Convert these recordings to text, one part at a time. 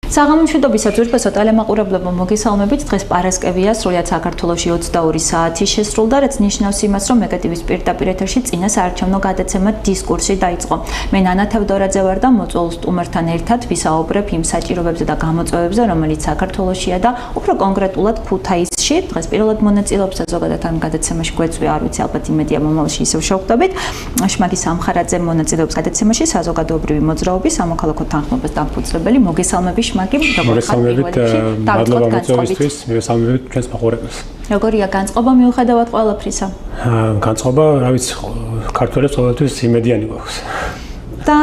საღამომშვიდობისა ძვირფასო ტელემაყურებლებო მოგესალმებით. დღეს პარასკევია, სრულიად საქართველოში 22 საათი შესრულდა, რაც ნიშნავს იმას, რომ მეგატივის პირდაპირ ეთერში წინა საარჩევნო გადაცემა დისკურსი დაიწყო. მე ნანა თევდორაძე ვარ და მოწვეულ სტუმართან ერთად ვისაუბრებ იმ საჭიროებებზე და გამოწვევებზე, რომელიც საქართველოშია და უფრო კონკრეტულად ქუთაისში. დღეს პირველად მონაწილეობს და ზოგადად ამ გადაცემაში გვეწვია, არ ვიცი, ალბათ იმედია მომავალში ისევ შევხვდებით. შმაგი სამხარაძე მონაწილეობს გადაცემაში, საზოგადოებრივი მოძრაობის სამოქალაქო თანხმობის დამფუძნებელი. მოგესალმებით მოგესალმებით, მადლობა მოწვევისთვის, მოგესალმებით ჩვენს მაყურებელს. როგორია განწყობა მიუხედავად ყველაფრისა? განწყობა, რა ვიცი, ქართველებს ყოველთვის იმედიანი გვაქვს. და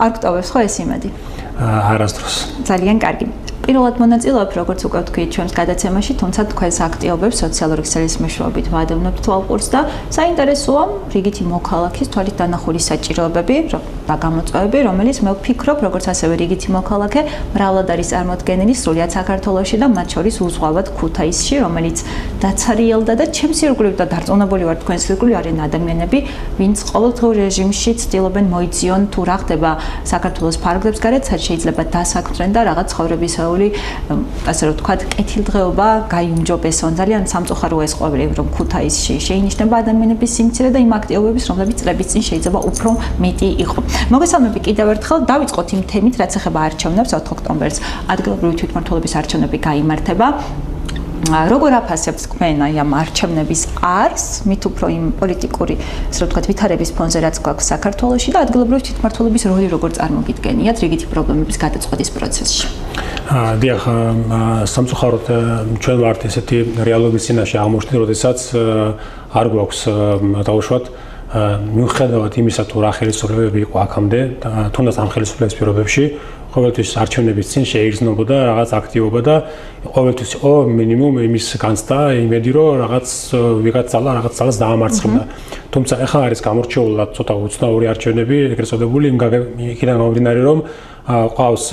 არ გტოვებს ხო ეს იმედი? არასდროს. ძალიან კარგი. პირველად მონაწილეობ, როგორც უკვე ვთქვით, ჩვენს გადაცემაში, თუმცა თქვენს აქტივობებს სოციალური ქსელის მეშვეობით ვადევნებთ თვალყურს და საინტერესოა რიგითი მოქალაქის თვალით დანახული საჭიროებები და გამოწვევები, რომელიც მე ვფიქრობ, როგორც ასევე რიგითი მოქალაქე, მრავლად არის წარმოდგენილი სრულიად საქართველოში და მათ შორის უზღვავად ქუთაისში, რომელიც დაცარიელდა და ჩემს ირგვლივ და დარწმუნებული ვარ თქვენს ირგვლივ არიან ადამიანები, ვინც ყოველდღიურ რეჟიმში ცდილობენ მოიძიონ თუ რა ხდება საქართველოს ფარგლებს გარეთ, რაც შეიძლება დასაქმდნენ და რაღაც ცხოვრებისეული ასე რომ ვთქვათ, კეთილდღეობა გაიუმჯობესონ. ძალიან სამწუხაროა ეს ყვავილი, რომ ქუთაისში შეინიშნება ადამიანების სიმცირე და იმ აქტივობების, რომლებიც წლების წინ შეიძლება უფრო მეტი იყო. მოგესალმებით კიდევ ერთხელ, დავიწყოთ იმ თემით, რაც ეხება არჩევნებს 4 ოქტომბერს. ადგილობრივი თვითმმართველობის არჩევნები გაიმართება. როგორ აფასებთ თქვენ აი ამ არჩევნების არს, მით უფრო იმ პოლიტიკური, ასე ვთქვათ, ვითარების ფონზე, რაც გვაქვს საქართველოში და ადგილობრივი თვითმმართველობის როლი როგორ წარმოგიდგენიათ რიგითი პრობლემების გადაწყვეტის პროცესში? დიახ, სამწუხაროდ ჩვენ ვართ ესეთი რეალობის წინაშე აღმოჩნდი, როდესაც არ გვაქვს დაუშვათ მიუხედავად იმისა, თუ რა ხელისუფლებები იყო აქამდე, თუნდაც ამ ხელისუფლების პირობებში, ყოველთვის არჩევნების წინ შეიგრძნობოდა რაღაც აქტივობა და ყოველთვის იყო მინიმუმ იმის განცდა, იმედი, რომ ვიღაც ძალას დაამარცხებდა. თუმცა ახლა არის გამორჩეულად ცოტა უცნაური არჩევნები, ეგრეთ წოდებული, იქიდან გამომდინარე, რომ ყავს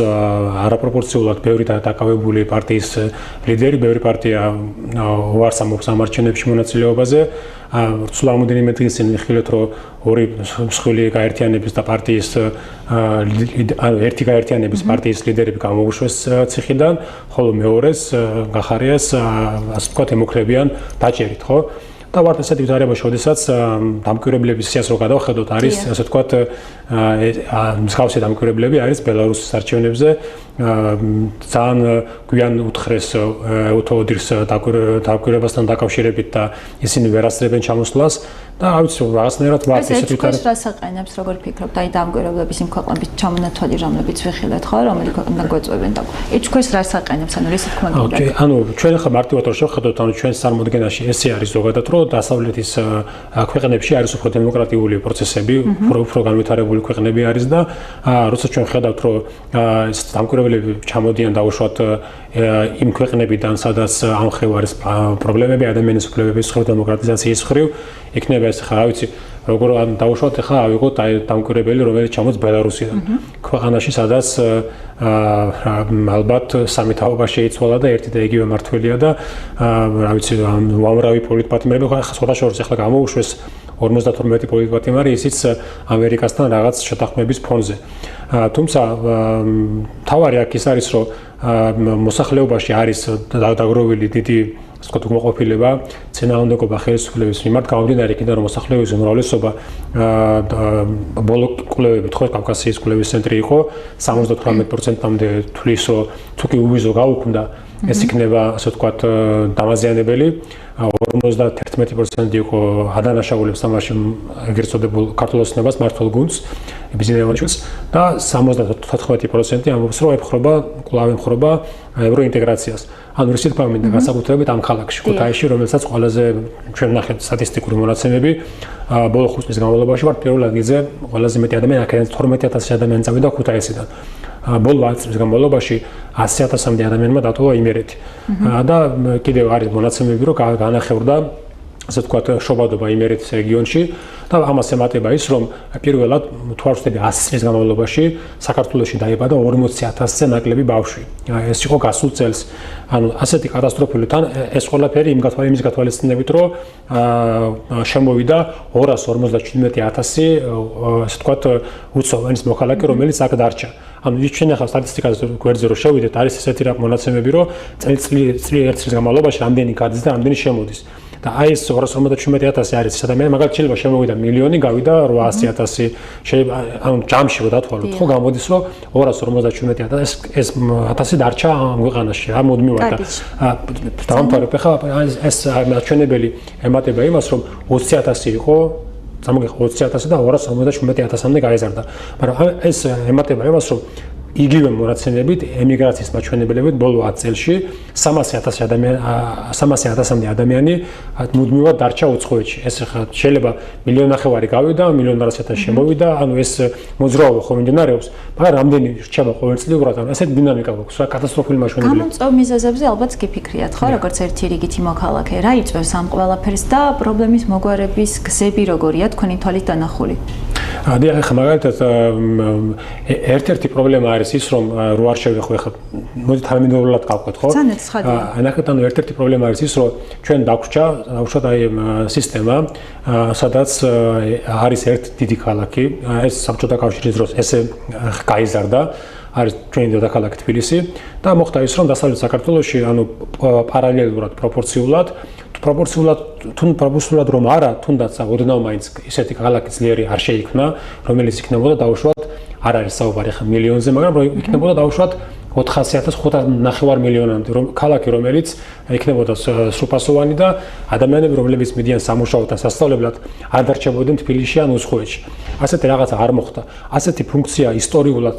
არაპროპორციულად ბევრი დაკავებული პარტიის ლიდერი, ბევრი პარტია უარს ამბობს ამ არჩევნებში მონაწილეობაზე. სულ რამოდენიმე დღის წინ ვიხილეთ, რომ ორი მსხვილი გაერთიანების და პარტიის ერთი გაერთიანების პარტიის ლიდერები გამოუშვეს ციხიდან, ხოლო მეორეს გახარიას, ასე ვთქვათ, ემუქრებიან დაჭერით, ხო? და ვართ ესეთი ვითარებაში, როდესაც დამკვირვებლების სიას რო გადავხედოთ, არის ასე ვთქვათ, მსგავსი დამკვირვებლები არის ბელარუსის არჩევნებზე, ძალიან გვიან უთხრეს უთოდირს დამკვირვებასთან დაკავშირებით და ისინი ვერ ასწრებენ ჩამოსვლას და რა ვიცი, რაღაცნაირად ვართ ესეთი ვითარება. ეს რასაყენებს, როგორ ფიქრობთ, აი დამკვირვებლების იმ ქვეყნების ჩამონათვალი, რომლებიც ვიხილეთ, ხო, რომელი ქვეყნიდან გვეწვევენ და ეს რასაყენებს, ანუ რისი თქმა გინდა? ანუ ჩვენ ახლა მარტივად რო შევხედოთ, ანუ ჩვენს წარმოდგენაში ესე არის ზოგადად, რომ დასავლეთის ქვეყნებში არის უფრო დემოკრატიული პროცესები, უფრო განვითარებული ქვეყნები არის და როცა ჩვენ ხედავთ, რომ ეს დამკვირვებლები ჩამოდიან დაუშვათ იმ ქვეყნებიდან, სადაც ამ ხრივ არის პრობლემები ადამიანის უფლებების მხრივ, დემოკრატიზაციის მხრივ, იქნება ეს ხა, რა ვიცი, როგორ დაუშვათ ახლა ავიღოთ აი დამკვირვებელი, რომელიც ჩამოდის ბელარუსიდან. ქვეყანაში, სადაც ალბათ სამი თაობა შეიცვალა და ერთი და იგივე მმართველია და რა ვიცი, უამრავი პოლიტპატიმრები სხვადასხვა ახლა გამოუშვეს 52 პოლიტპატიმარი, ისიც ამერიკასთან რაღაც შეთანხმების ფონზე. თუმცა თავარი აქ ის არის, რომ მოსახლეობაში არის დაგროვილი დიდი ასე ვთქვათ, უკმაყოფილება, წინააღმდეგობა ხელისუფლების მიმართ, გამომდინარე იქიდან, რომ მოსახლეობის უმრავლესობა ბოლო კვლევებით, ხო, კავკასიის კვლევის ცენტრი იყო, 78%-მდე თვლის, რომ თუ კი უვიზო გაუქმდა, ეს იქნება, ასე ვთქვათ, დამაზიანებელი. 51% იყო ადანაშაულებს თამაში ეგრეთ წოდებულ ქართულ ოცნებას, მართლ გუნდს, ბიზნესმენებს და 74% ამბობს, რომ ემხრობა, კვლავ ემხრობა ევროინტეგრაციას. ანუ ისეთ ფორმით განსაკუთრებით ამ ქალაქში, ქუთაისში, რომელსაც ყველაზე ჩვენ ნახეთ სტატისტიკური მონაცემები, ბოლო 5 წლის განმავლობაში ვარ პირველ ადგილზე, ყველაზე მეტი ადამიანი აქედან 12000 ადამიანი წავიდა ქუთაისიდან. ბოლო 10 წლის განმავლობაში 100,000-მდე ადამიანმა დატოვა იმერეთი. და კიდევ არის მონაცემები, რომ განახევრდა ასე ვთქვათ, შობადობა იმერეთის რეგიონში და ამას ემატება ის, რომ პირველად თუ არ ვცდები 100 წლის განმავლობაში საქართველოში დაიბადა 40,000-ზე ნაკლები ბავშვი. ეს იყო გასულ წელს. ანუ ასეთი კატასტროფული თან ეს ყველაფერი იმის გათვალისწინებით, რომ შემოვიდა 257,000 ასე ვთქვათ, უცხოენის მოქალაქე, რომელიც აქ დარჩა. ანუ ჩვენ ახლა სტატისტიკაზე გვერდზე რო შევიდეთ, არის ესეთი მონაცემები, რომ წლის განმავლობაში რამდენი გადის და რამდენი შემოდის. და აი ეს 257,000 არის ადამიანი, მაგალითად შეიძლება შემოვიდა მილიონი, გავიდა 800,000, შეიძლება ანუ ჯამში რო დათვალოთ, ხო გამოდის რომ 257,000 ეს 1000 დარჩა ამ ქვეყანაში, რა მუდმივად და დავამთავრებ ახლა ეს ნაჩვენებელი ემატება იმას, რომ 20,000 იყო სამოგეხო 20,000 და 257,000-მდე გაიზარდა. მაგრამ ეს ემატება იმას, რომ იგივე მონაცემებით ემიგრაციის მაჩვენებლებით ბოლო 10 წელში 300,000-მდე ადამიანი მუდმივად დარჩა უცხოეთში. ეს შეიძლება 1,5 მილიონი გავიდა, 1,200,000 შემოვიდა, ანუ ეს მოძრაობა ხო მიმდინარეობს, მაგრამ რამდენი რჩება ყოველწლიურად, ანუ ესეთი დინამიკა გვაქვს, რა კატასტროფული მაჩვენებლები. გამოწვევ მიზეზებზე ალბათ გიფიქრიათ, ხო, როგორც ერთი რიგითი მოქალაქე, რა იწვევს ამ ყველაფერს და პრობლემის მოგვარების გზები როგორია თქვენი თვალით დანახული? დიახ, მაგალითად ერთ-ერთი პრობლემა არის ის, რომ რო არ შევეხო ახლა მოდი თანამედროვეულად გავყვეთ, ხო? ძალიან ცხადია. ანუ ერთ-ერთი პრობლემა არის ის, რომ ჩვენ დაგვჭა აი სისტემა, სადაც არის ერთი დიდი ქალაქი, ეს საბჭოთა კავშირის დროს ესე გაიზარდა, არის ჩვენი დედაქალაქი თბილისი და მოხდა ის, რომ დასავლეთ საქართველოში, ანუ პარალელურად პროპორციულად რომ არა, თუნდაც ოდნავ მაინც ისეთი ქალაქი ძლიერი არ შეიქმნა, რომელიც იქნებოდა დაუშვათ, არ არის საუბარი ხა მილიონზე, მაგრამ იქნებოდა დაუშვათ 400,000-5,500,000 მილიონამდე ქალაქი, რომელიც იქნებოდა სრულფასოვანი და ადამიანები, რომლებიც მიდიან სამუშაოდ და სასწავლებლად, არ დარჩებოდნენ თბილისში ან უცხოეთში. ასეთი რაღაცა არ მოხდა. ასეთი ფუნქცია ისტორიულად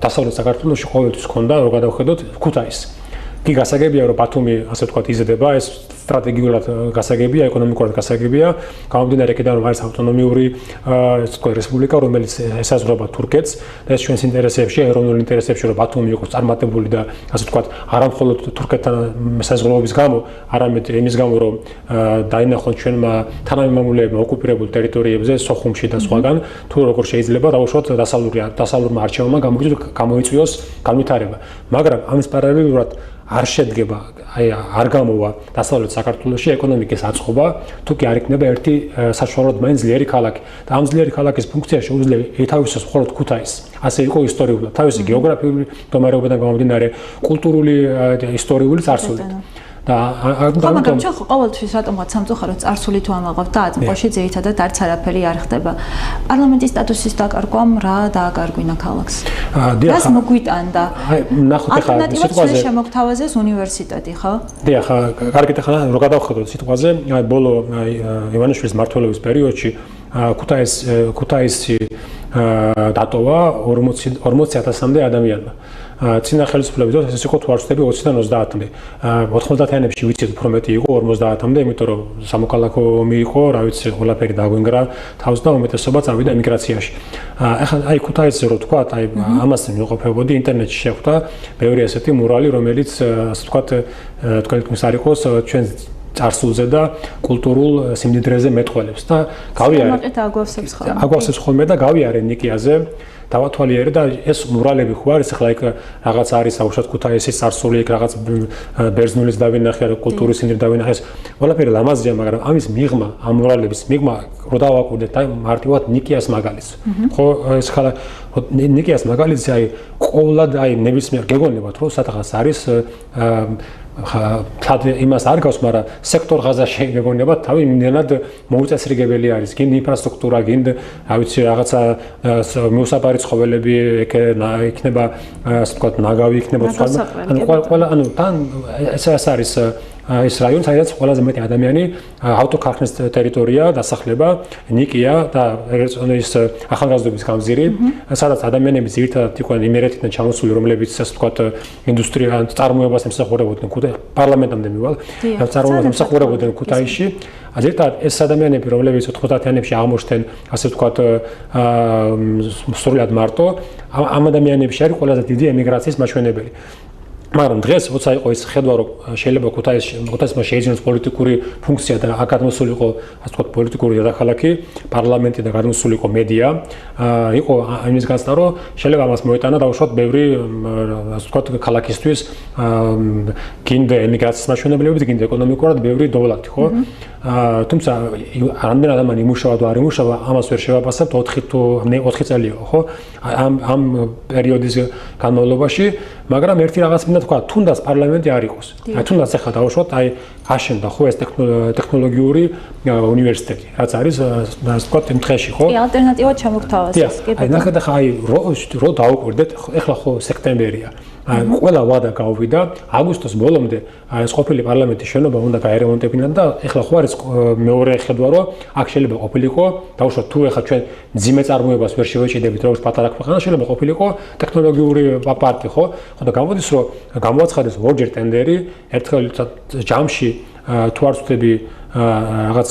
დასავლეთ საქართველოში ყოველთვის ჰქონდა, რო გადავხედოთ ქუთაისს. კი გასაგებია, რომ ბათუმი, ასე ვთქვათ, იზრდება, ეს სტრატეგიულად გასაგებია, ეკონომიკურად გასაგებია, გამომდინარე იქიდან, რომ არის ავტონომიური, ასე ვთქვათ, რესპუბლიკა, რომელიც ესაზღვრება თურქეთს და ეს ჩვენს ინტერესებში, ეროვნულ ინტერესებში, რომ ბათუმი იყოს წარმატებული და ასე ვთქვათ, არა მხოლოდ თურქეთთან მესაზღვრეობის გამო, არამედ იმის გამო, რომ დაინახონ ჩვენმა თანამემამულეებმა ოკუპირებულ ტერიტორიებზე, სოხუმში და სხვაგან, თუ როგორ შეიძლება დაუშვათ დასავლურმა არჩევნებმა გამოიწვიოს განვითარება. მაგრამ ამის პარალელურად არ შედგება, არ გამოვა დასავლეთ საქართველოში ეკონომიკის აწყობა, თუ კი არ იქნება ერთი საშუალოდ მაინც ძლიერი ქალაქი. და ამ ძლიერი ქალაქის ფუნქცია შეუძლია ეთავისოს მხოლოდ ქუთაისს. ასე იყო ისტორიულად, თავისი გეოგრაფიული მდგომარეობიდან გამომდინარე, კულტურული, ისტორიული წარსული. მაგრამ ჩვენ ყოველთვის რატომღაც სამწუხაროდ წარსული თუ ამაყავთ და აწმყოში ძირითადად არც არაფერი არ ხდება. პარლამენტის სტატუსის დაკარგვამ რა დააკარგვინა ქალაქს? რას მოგვიტანდა? ნახოთ ახლა სიტყვაზე შემოგთავაზეს უნივერსიტეტი, ხო? დიახ, კარგით ახლა რო გადავხედოთ სიტყვაზე, ბოლო ივანიშვილის მმართველობის პერიოდში ქუთაისი დატოვა 40,000-მდე ადამიანმა. წინა ხელისუფლების დროს ეს იყო თუ არ ვცდები 20-დან 30-მდე. 90-იანებში ვიცით უფრო მეტი იყო 50-მდე, იმიტომ რომ სამოქალაქო ომი იყო, რა ვიცი, ყველაფერი დაგვენგრა თავს და უმეტესობა წავიდა ემიგრაციაში. ახლა აი ქუთაისზე რო თქვა, აი ამას მიყოფებოდი, ინტერნეტში შეხვდა ბევრი ესეთი მურალი, რომელიც ასე ვთქვათ, თქვენთვის არ იყოს ჩვენ წარსულზე და კულტურულ სიმდიდრეზე მეტყველებს და გავიარე. აგვავსებს ხოლმე და გავიარე ნიკიაზე. დავათვალიერე და ეს მურალები ხო არის ახლა იქ რაღაც არის აუშვათ ქუთაისის წარსული, იქ რაღაც ბერძნულის დავინახე, კულტურის სიმდიდრე დავინახე. ყველაფერი ლამაზია, მაგრამ ამის მიღმა, ამ მურალების მიღმა რო დავაკვირდეთ, აი მარტივად ნიკიას მაგალითს. ხო ეს ხალა ნიკიას მაგალითს აი ყოველად აი ნებისმიერ გეგონებათ, რომ სადღაც არის ხად იმას არ გავს, მაგრამ სექტორ ღაზაში გეგონება თავი იმდენად მოუწესრიგებელი არის. გინ ინფრასტრუქტურა, გინ რა ვიცი რაღაცა მიუსაფარი ცხოველები იქნება, ასე ვთქვათ, ნაგავი იქნება სხვა. ანუ ყველა ანუ თან ეს არის ეს რაიონი, სადაც ყველაზე მეტი ადამიანი ავტოქარხნის ტერიტორია, დასახლება, ნიკია და ეგრეთ წოდების ახალგაზრდობის გამზირი, სადაც ადამიანები ძირითადად იყვნენ იმერეთიდან ჩამოსული, რომლებიც ასე ვთქვათ, ინდუსტრიულ წარმოებას ემსახურებოდნენ პარლამენტამდე მივალ, წარმოებას ემსახურებოდნენ ქუთაისში. ძირითადად ეს ადამიანები, რომლებიც 90-იანებში აღმოჩნდნენ, ასე ვთქვათ, სრულად მარტო, ამ ადამიანებში არის ყველაზე დიდი ემიგრაციის მაჩვენებელი. მაგრამ დღეს როცა იყო ის ხედვა რომ შეიძლება ქუთაისმა შეიძინოს პოლიტიკური ფუნქცია და აქ გადმოსულიყო ასე ვთქვათ პოლიტიკური დედაქალაქი, პარლამენტი და გადმოსულიყო მედია, იყო იმის გასწრა რომ შეიძლება ამას მოეტანა დაუშვათ ბევრი ასე ვთქვათ ქალაქისთვის გინდა ემიგრაციის მაჩვენებლებით, გინდა ეკონომიკურად ბევრი დოლარი, ხო? თუმცა რამდენ ადამიანი იმუშავა თუ არ იმუშავა, ამას ვერ შევაფასებთ 4 წელი იყო, ხო? ამ პერიოდის განმავლობაში, მაგრამ ერთი რაღაც მინდა თქვა, თუნდაც პარლამენტი არ იყოს. აი თუნდაც ახლა დავუშვათ, აი აშენდა ხო ეს ტექნოლოგიური უნივერსიტეტი, რაც არის ასე ვთქვათ იმ დღეში, ხო? კი, ალტერნატივა ჩამოგთავაზეს. აი ნახეთ ახლა აი რო დაუკვირდეთ, ახლა ხო სექტემბერია. ყველა ვადა გავვიდა, აგვისტოს ბოლომდე ეს ყოფილი პარლამენტის შენობა უნდა გაერემონტებინათ და ახლა ხო არის მეორე ხედვა, რომ აქ შეიძლება ყოფილიყო, დავუშვათ თუ ახლა ჩვენ ძიმე წარმოებას ვერ შევეჭიდებით როგორც პატარა ქვეყანა, შეიძლება ყოფილიყო ტექნოლოგიური პარკი, ხო? ხო და გამოდის რომ გამოაცხადეს ორჯერ ტენდერი, ერთხელ ჯამში თუ არ ვწდები რაღაც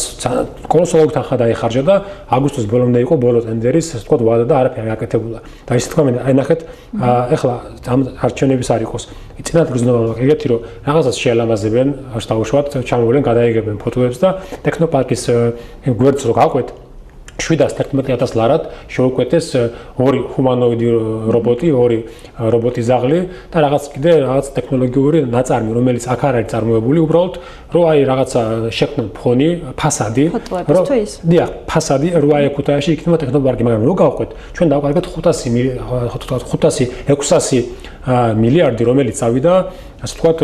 კონსოლოგ თანხა დაიხარჯა და აგვისტოს ბოლომდე იყო ბოლო ტენდერის ასე ვთქვათ ვადა და არაფერი აკეთებულა. და ისე თქვა მე აი ნახეთ ახლა ამ არჩევნების არ იყოს. წინათ გრძნობა ეგეთი რომ რაღაცას შეალამაზებენ, ასე დავუშვათ, ჩამოვლენ, გადაიგებენ ფოტოებს და ტექნოპარკის გვერდს რო გავყვეთ 711,000 ლარად შეუკვეთეს 2 ჰუმანოიდი რობოტი, 2 რობოტი ზაღლი და რაღაც კიდე რაღაც ტექნოლოგიური ნაწარმი, რომელიც აქ არ არის წარმოებული, უბრალოდ რომ აი რაღაცა შექმნან ფონი, ფასადი, რომ დიახ, ფასადი რო აი ქუთაისში იქნება ტექნოპარკი, მაგრამ რო გავყვეთ, ჩვენ დავკარგეთ 600 მილიარდი, რომელიც წავიდა, ასე ვთქვათ,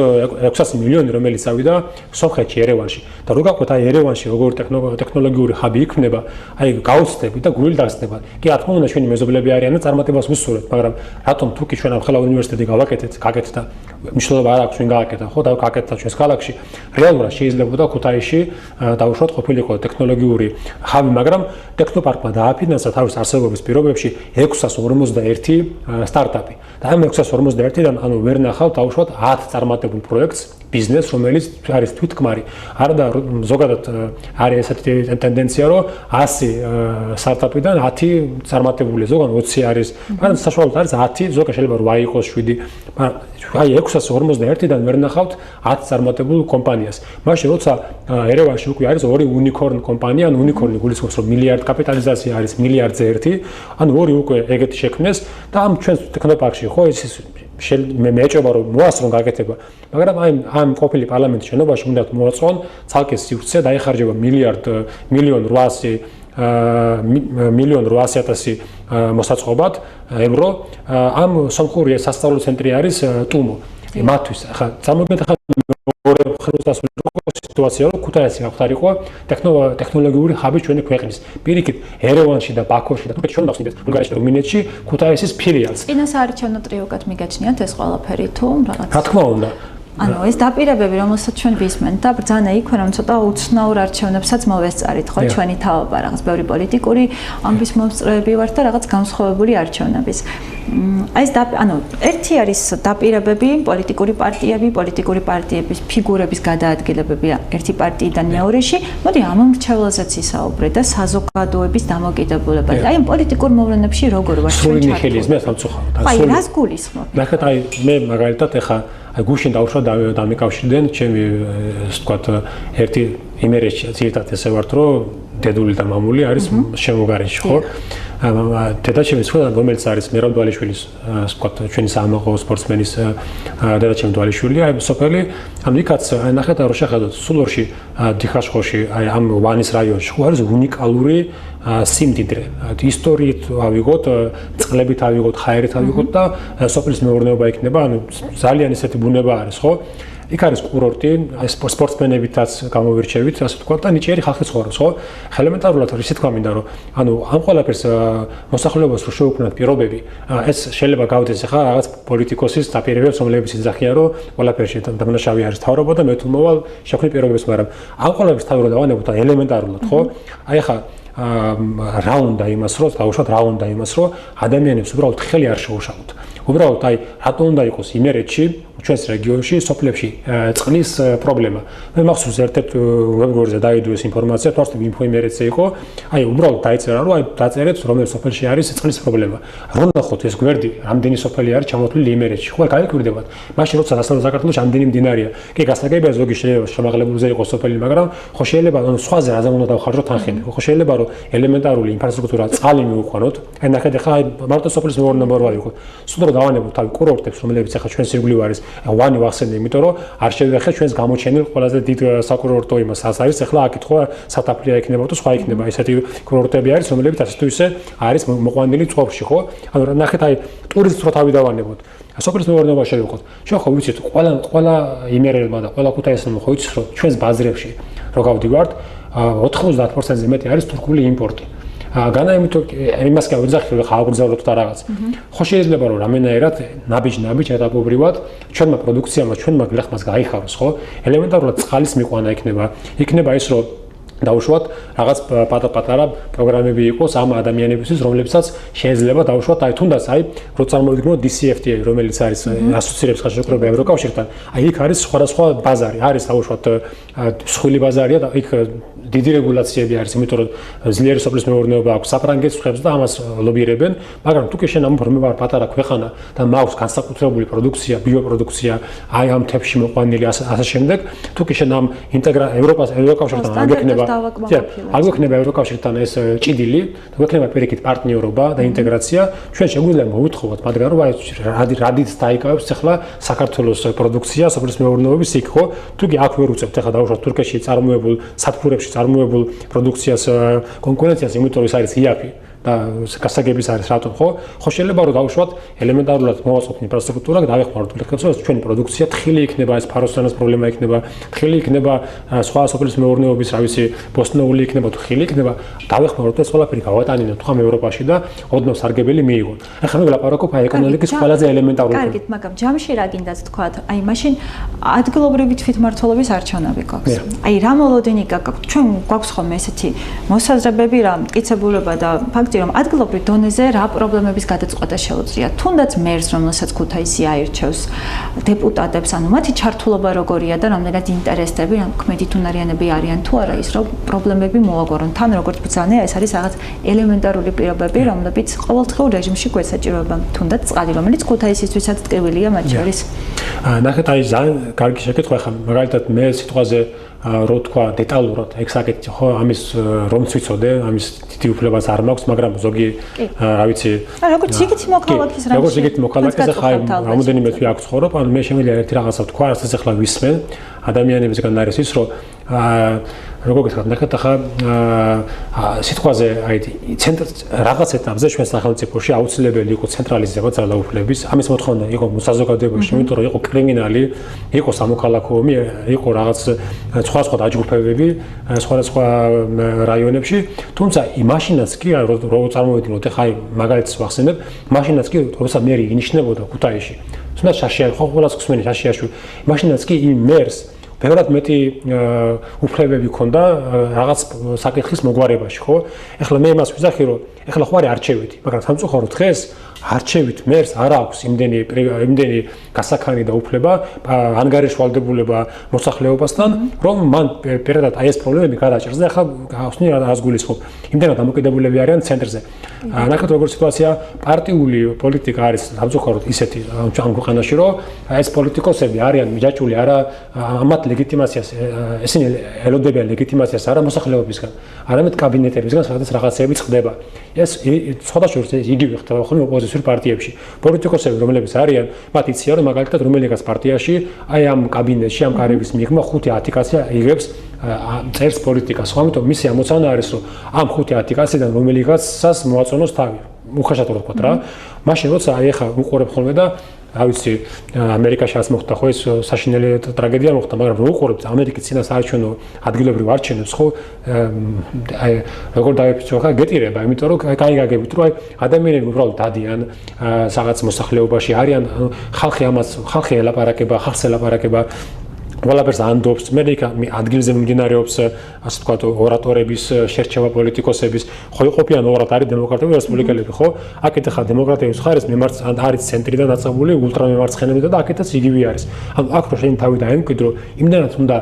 600 მილიონი, რომელიც წავიდა სომხეთში, ერევანში. და რო გავყვეთ აი ერევანში როგორი ტექნოლოგიური ხაბი იქნება, აი გაუცდები და გული დასწდება. კი, რა თქმა უნდა, ჩვენი მეზობლები არიან და წარმატებას ვუსურვებთ, მაგრამ რატომ თუკი ჩვენ ამ ხელა უნივერსიტეტი გავაკეთეთ, გაკეთეთ და მნიშვნელობა არ აქვს, ჩვენ გააკეთა, ხო, და გაკეთეთ ჩვენს ქალაქში. რეალურად შეიძლება ქუთაისში დაუშვათ ყოფილიყო ტექნოლოგიური ხაბი, მაგრამ ტექნოპარკმა დააფინანსა თავის არსებობის პირობებში 651 სტარტაპი. და ამ 651-დან ანუ ვერ ნახავთ დაუშვათ 10 წარმატებულ პროექტს, ბიზნესს, რომელიც არის თვითკმარი. არა და ზოგადად არის ესეთი ტენდენცია, რომ 100 სტარტაპიდან 10 წარმატებული, ზოგადად 20 არის, მაგრამ საშუალოდ არის 10, ზოგადად შეიძლება 8 იყოს 7, მაგრამ აი 651-დან ვერ ნახავთ 10 წარმატებულ კომპანიას. მაშინ როცა ერევანში უკვე არის 2 უნიკორნ კომპანია, ანუ უნიკორნი გულისხმობს, რომ მილიარდ კაპიტალიზაცია არის მილიარდზე 1, ანუ 2 უკვე ეგეთი შექმნეს და ამ ჩვენ ტექნოპარკში ხო ის მე ეჭობა რომ მოასწრონ გაკეთება, მაგრამ აი ამ ყოფილი პარლამენტის შენობაში უნდა მოაწყონ ცალკე სივრცე, დაიხარჯება მილიონ 800,000 მოსაწყობად ევრო. ამ სომხური სასწავლო ცენტრი არის ტუმო. მათთვის ახლა წარმოგიდგენთ ახლა მეორე ხელოსნოსული სიტუაცია რომ ქუთაისი გავხდარიყო ტექნოლოგიური ხაბი ჩვენი ქვეყნის. პირიქით ერევანში და ბაქოში და თურქეთში ჩვენ დავხსნით ბულგარეთში და რუმინეთში ქუთაისის ფილიალს. წინასაარჩევნო ტრიოკად მიგაჩნიათ ეს ყველაფერი თუ რაღაც? რა თქმა უნდა. ანუ ეს დაპირებები, რომელსაც ჩვენ ვისმენთ და ბრძანა იქნა, რომ ცოტა უცნაურ არჩევნებსაც მოვესწარით, ხო, ჩვენი თავობა, რაღაც ბევრი პოლიტიკური ამბის მომსწრეები ვართ და რაღაც განსხვავებული არჩევნების. ეს ანუ ერთი არის დაპირებები, პოლიტიკური პარტიების ფიგურების გადაადგილებები ერთი პარტიიდან მეორეში. მოდი ამ მრჩევლაზეც ისაუბრეთ და საზოგადოების დამოკიდებულება. აი ამ პოლიტიკურ მოვლენებში როგორ ვარ ჩვენ ჩართული? ნიჰილიზმი სამწუხაროდ. აი რას გულისხმობ? ნახეთ, აი მე მაგალითად ეხა აი გუშინ დავუშვა დამიკავშირდნენ ჩემი ასე ვთქვათ ერთი იმერეთში ძირითადად ესე ვართ რომ დედული და მამული არის შემოგარენში, ხო? დედაჩემი სხვა რომელიც არის მერაბ დვალიშვილის ასე ვთქვათ ჩვენი სამაღო სპორტსმენის დედაჩემი დვალიშვილი, აი სოფელი ამ იქაც აი ნახეთ რომ შეხედოთ სულორში დიხაშხოში აი ამ ვანის რაიონში ხო არის უნიკალური სიმდიდრე, ისტორიით ავიღოთ, წყლებით ავიღოთ, ხაერით ავიღოთ და სოფლის მეურნეობა იქნება, ანუ ძალიან ისეთი ბუნება არის, ხო? იქ არის კურორტი, სპორტსმენებითაც გამოვირჩევით, ასე ვთქვათ, და ნიჭიერი ხალხი ცხოვრობს, ხო? ელემენტარულად ისე თქვა მინდა, რომ ანუ ამ ყველაფერს მოსახლეობას რო შეუქმნათ პირობები, ეს შეიძლება გავდეს ახლა რაღაც პოლიტიკოსის დაპირებებს, რომლებიც იძახიან, რომ ყველაფერში დამნაშავე არის თავრობა და მე თუ მოვალ შექმნი პირობებს, მაგრამ ამ ყველაფერს თავი რო დავანებოთ ელემენტარულად, ხო? აი ახლა რა უნდა იმას, რომ დავუშვათ რა უნდა იმას, რომ ადამიანებს უბრალოდ ხელი არ შეუშალოთ. უბრალოდ აი რატო უნდა იყოს იმერეთში ჩვენს რეგიონში, სოფლებში წყლის პრობლემა. მე მახსოვს ერთ-ერთ ვებგვერდზე დაიდო ეს ინფორმაცია, თორსტი ინფოიმერეცე იყო, აი უბრალოდ დაიწერა, რომ აი დაწერეთ რომელ სოფელში არის წყლის პრობლემა. რო ნახოთ ეს გვერდი, რამდენი სოფელი არის ჩამოთვლილი იმერეთში. ხო, გაიკვირდებათ. მაშინ როცა დასავლეთ საქართველოში ამდენი მდინარეა. კი, გასაგებია ზოგი შეიძლება შემაღლებულზე იყოს სოფელი, მაგრამ ხო შეიძლება სხვაზე რაზე უნდა დავხარჯოთ თანხები. ხო შეიძლება რომ ელემენტარული ინფრასტრუქტურა წყალი მივუყვანოთ. აი ნახეთ ახლა მარტო სოფლის მეურნეობა იყო. სულ რომ დავანებოთ თავი კურორტებს, რომლებიც ახლა ჩვენს ირგვლივ არის, ვანი ვახსენე, იმიტომ რომ არ შევეხეთ ჩვენს გამოჩენილ ყველაზე დიდ საკურორტო იმას. არის ახლა აქეთ ხო სათაფლია იქნება თუ სხვა იქნება. ესეთი კურორტები არის, რომლებიც ასე თუ ისე არის მოყვანილი წყობაში, ხო? ანუ ნახეთ აი ტურისტს რო თავი დავანებოთ. სოფლის მეურნეობა შევიყოთ. ჩვენ ხო ვიცით, ყველა იმერელმა და ყველა ქუთაისელმა ხო იცის, რომ ჩვენს ბაზრებში რო გავდივართ, 90%-ზე მეტი არის თურქული იმპორტი. განაიმიტო იმას კი ვიძახი რომ ხა აგრძელოთ და რაღაც. ხო შეიძლება რომ რამენაერად ნაბიჯ ეტაპობრივად ჩვენმა პროდუქციამ, ჩვენმა გლეხმას გაიხაროს, ხო? ელემენტარულად წყალის მიყვანა იქნება ის რომ დაუშვათ რაღაც პატარა პროგრამები იყოს ამ ადამიანებისთვის, რომლებსაც შეიძლება დაუშვათ აი თუნდაც აი რო წარმოვიდგინოთ DCFTA, რომელიც არის ასოცირების ხელშეკრულება ევროკავშირთან, აი იქ არის სხვადასხვა ბაზარი, არის დაუშვათ მსხვილი ბაზარია და იქ დიდი რეგულაციები არის, იმიტომ რომ ძლიერი სოფლის მეურნეობა აქვს, საფრანგეთს ხვევს და ამას ლობირებენ, მაგრამ თუ კი შენ ამ ფორმებად პატარა ქვეყანა და მაქვს განსაკუთრებული პროდუქცია, ბიოპროდუქცია, აი ამ თემში მოყვანილი ასე შემდეგ, თუ კი შენ ამ ევროკავშირთან აგექნება ევროკავშირთან ეს ჭიდილი, გვექნება პირიქით პარტნიორობა და ინტეგრაცია, ჩვენ შეგვიძლია მოვითხოვოთ მაგრამ რომ აი რადიც დაიკავებს ახლა საქართველოს პროდუქცია, სოფლის მეურნეობის იქ ხო, თუ კი აქ ვერ უწევთ ახლა დაუშვათ თურქეთში წარმოებულ სათბურებში წარმოებულ პროდუქციას კონკურენციას, იმიტომ რომ ეს არის იაფი და გასაგების არის რატომ ხო შეიძლება რომ დავუშვათ ელემენტარულად მოვაწყოთ ინფრასტრუქტურა და დავეხმაროთ ლექციებს ჩვენი პროდუქცია თხილი იქნება ეს ფაროსანას პრობლემა იქნება თხილი იქნება სხვა სოფლის მეურნეობის რა ვიცი ბოსტნეული იქნება თუ ხილი იქნება დავეხმაროთ ეს ყველაფერი გავატანინოთ ხომ ევროპაში და ოდნავ სარგებელი მიიღოთ ახლა მე ვლაპარაკობ აი ეკონომიკის ყველაზე ელემენტარული კარგით მაგრამ ჯამში რა გინდათ თქვა აი მაშინ ადგილობრივი თვითმმართველობის არჩევნები გვაქვს აი რა მოლოდინი გაქვთ ჩვენ გვაქვს ხოლმე ესეთი მოსაზრებები რა მტკიცებულება და ფაქტი რომ ადგილობრივ დონეზე რა პრობლემების გადაწყვეტა შეუძლია. თუნდაც მერს, რომელსაც ქუთაისი აირჩევს დეპუტატებს, ანუ მათი ჩართულობა როგორია და რამდენად ინტერესები, ქმედით უნარიანები არიან თუ არა ის, რომ პრობლემები მოაგვარონ. თან როგორც ბრძანე, ეს არის რაღაც ელემენტარული პირობები, რომლებიც ყოველდღიურ რეჟიმში გვესაჭიროება. თუნდაც წყალი, რომელიც ქუთაისისთვისაც ტკივილია მათ შორის. ნახეთ, აი ძალიან კარგი შეკითხვა ხა, მაგალითად მე სიტყვაზე რო თქვა დეტალურად ეგ საკითხი ხო ამის რომც ვიცოდე ამის დიდი უფლებაც არ მაქვს მაგრამ ზოგი რა ვიცი როგორც იგივე მოქალაქის რამე როგორც იგივე მოქალაქის ხა რამოდენიმე თვე აქ ცხოვრობ ან მე შემიძლია ერთი რაღაცა თქვა რასაც ახლა ვისმენ ადამიანებისგან არის ის რომ როგორ გითხრათ ნახეთ ახლა სიტყვაზე აი რაღაც ეტაპზე ჩვენ სახელმწიფოში აუცილებელი იყო ცენტრალიზება ძალაუფლების ამის მოთხოვნა იყო საზოგადოებაში იმიტომ რომ იყო კრიმინალი იყო სამოქალაქო ომი იყო რაღაც სხვა დაჯგუფებები სხვა რაიონებში თუმცა იმაშინაც კი რო წარმოვიდგინოთ ახლა აი მაგალითს ვახსენებ მაშინაც კი როცა მერი ინიშნებოდა ქუთაისში თუნდაც შაშია ხო ყველას ხსმენი შაშიაში მაშინაც კი იმ მერს ბევრად მეტი უფლებები ჰქონდა რაღაც საკითხის მოგვარებაში, ხო? ეხლა მე იმას ვიზახი, რომ ეხლა ხო არის არჩევითი, მაგრამ სამწუხაროდ დღეს არჩევით მერს არ აქვს იმდენი გასაქანი და უფლება ანგარიშვალდებულება მოსახლეობასთან, რომ მან პირადად აი ეს პრობლემები გადაჭერს და ეხლა გავხსნი რას გულისხმობ. იმდენად დამოკიდებულები არიან ცენტრზე. ნახეთ როგორ სიტუაცია პარტიული პოლიტიკა არის სამწუხაროდ ისეთი ამ ქვეყანაში, რომ ეს პოლიტიკოსები არიან მიჯაჭვული არა ამათ ლეგიტიმაციას ესენი ელოდებიან ლეგიტიმაციას არა მოსახლეობისგან, არამედ კაბინეტებისგან, სადაც რაღაცეები ხდება. ეს სხვადასხვა იგივე ხდება ხოლმე ოპოზიციურ პარტიებში. პოლიტიკოსები, რომლებიც არიან, მათ იციან, რომ მაგალითად რომელიღაც პარტიაში აი ამ კაბინეტში, ამ კარების მიღმა 5-10 კაცი იღებს წერს პოლიტიკას. ამიტომ მისი ამოცანა არის, რომ ამ 5-10 კაციდან რომელიღაცას მოაწონოს თავი. უხეშად რო ვთქვა რა. მაშინ როცა აი ახლა უყურებ ხოლმე და რა ვიცი ამერიკაში რაც მოხდა ხო ეს საშინელი ტრაგედია მოხდა მაგრამ რო უყურებთ ამერიკის წინასაარჩევნო ადგილობრივ არჩევნებს ხო აი როგორ დაიფიქსო ხა გეტირება იმიტომ რომ კაი გაგებით რომ აი ადამიანები უბრალოდ დადიან რაღაც მოსახლეობაში არიან ხალხი ელაპარაკება ხალხს ელაპარაკება ყველაფერს ანდობს, მე იქ ადგილზე მიმდინარეობს, ასე ვთქვათ, ორატორების შერჩევა პოლიტიკოსების, ხო იყოფიან ორად არის დემოკრატიული რესპუბლიკელები, ხო? აქეთ ახლა დემოკრატიის მხარეს არის ცენტრიდან დაწყებული ულტრამემარცხენები და აქეთაც იგივე არის. ანუ აქ რო შენ თავი დაემკვიდრო, იმდენად უნდა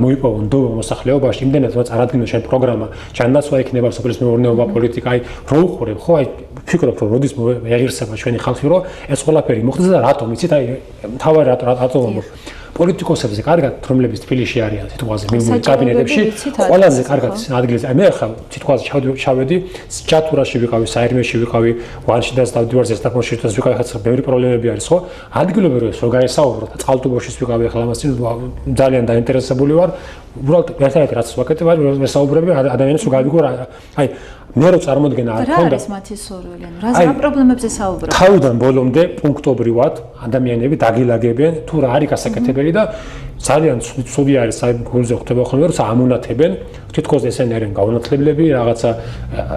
მოიპოვო ნდობა მოსახლეობაში, იმდენად რომ წარადგინო შენ პროგრამა, ჩანაცვლა იქნება სოფლის მეურნეობა, პოლიტიკა, აი რო უყურებ, ხო? აი ფიქრობ რომ როდის ეღირსება ჩვენი ხალხი, რომ ეს ყველაფერი მოხდეს და რატომ, იცით, აი თავარი რატომ პოლიტიკოსებზე კარგად, რომლებიც თბილისში არიან, თითქოს მიმდინარე კაბინეტებში, ყველაზე კარგად ადგილზე. აი მე ახლა თითქოს ჩავედი, ჩათურაში ვიყავი, საერმეში ვიყავი, ვანში და დავდივარზე სტაფონში და ვიყავი, ხაც ბევრი პრობლემები არის, ხო? ადგილობრივ რო გაესაუბროთ, წყალტუბოში ვიყავი, ახლა ამას ძალიან დაინტერესებული ვარ. უბრალოდ ერთადერთი რაც ვაკეთებ, არის ვესაუბრები ადამიანებს რო გავიგო რა. აი მე რო წარმოდგენა არ ქონდა. რა არის მათი სურვილი? რა პრობლემებზე საუბრობთ? თავიდან ბოლომდე პუნქტობრივად ადამიანები დაგილაგებენ თუ რა არის გასაკეთებელი და ძალიან ცუდი არის აი გულზე ხდება ხოლმე რომ ამონათებენ თითქოს ესენი არიან გაუნათლებლები რაღაცა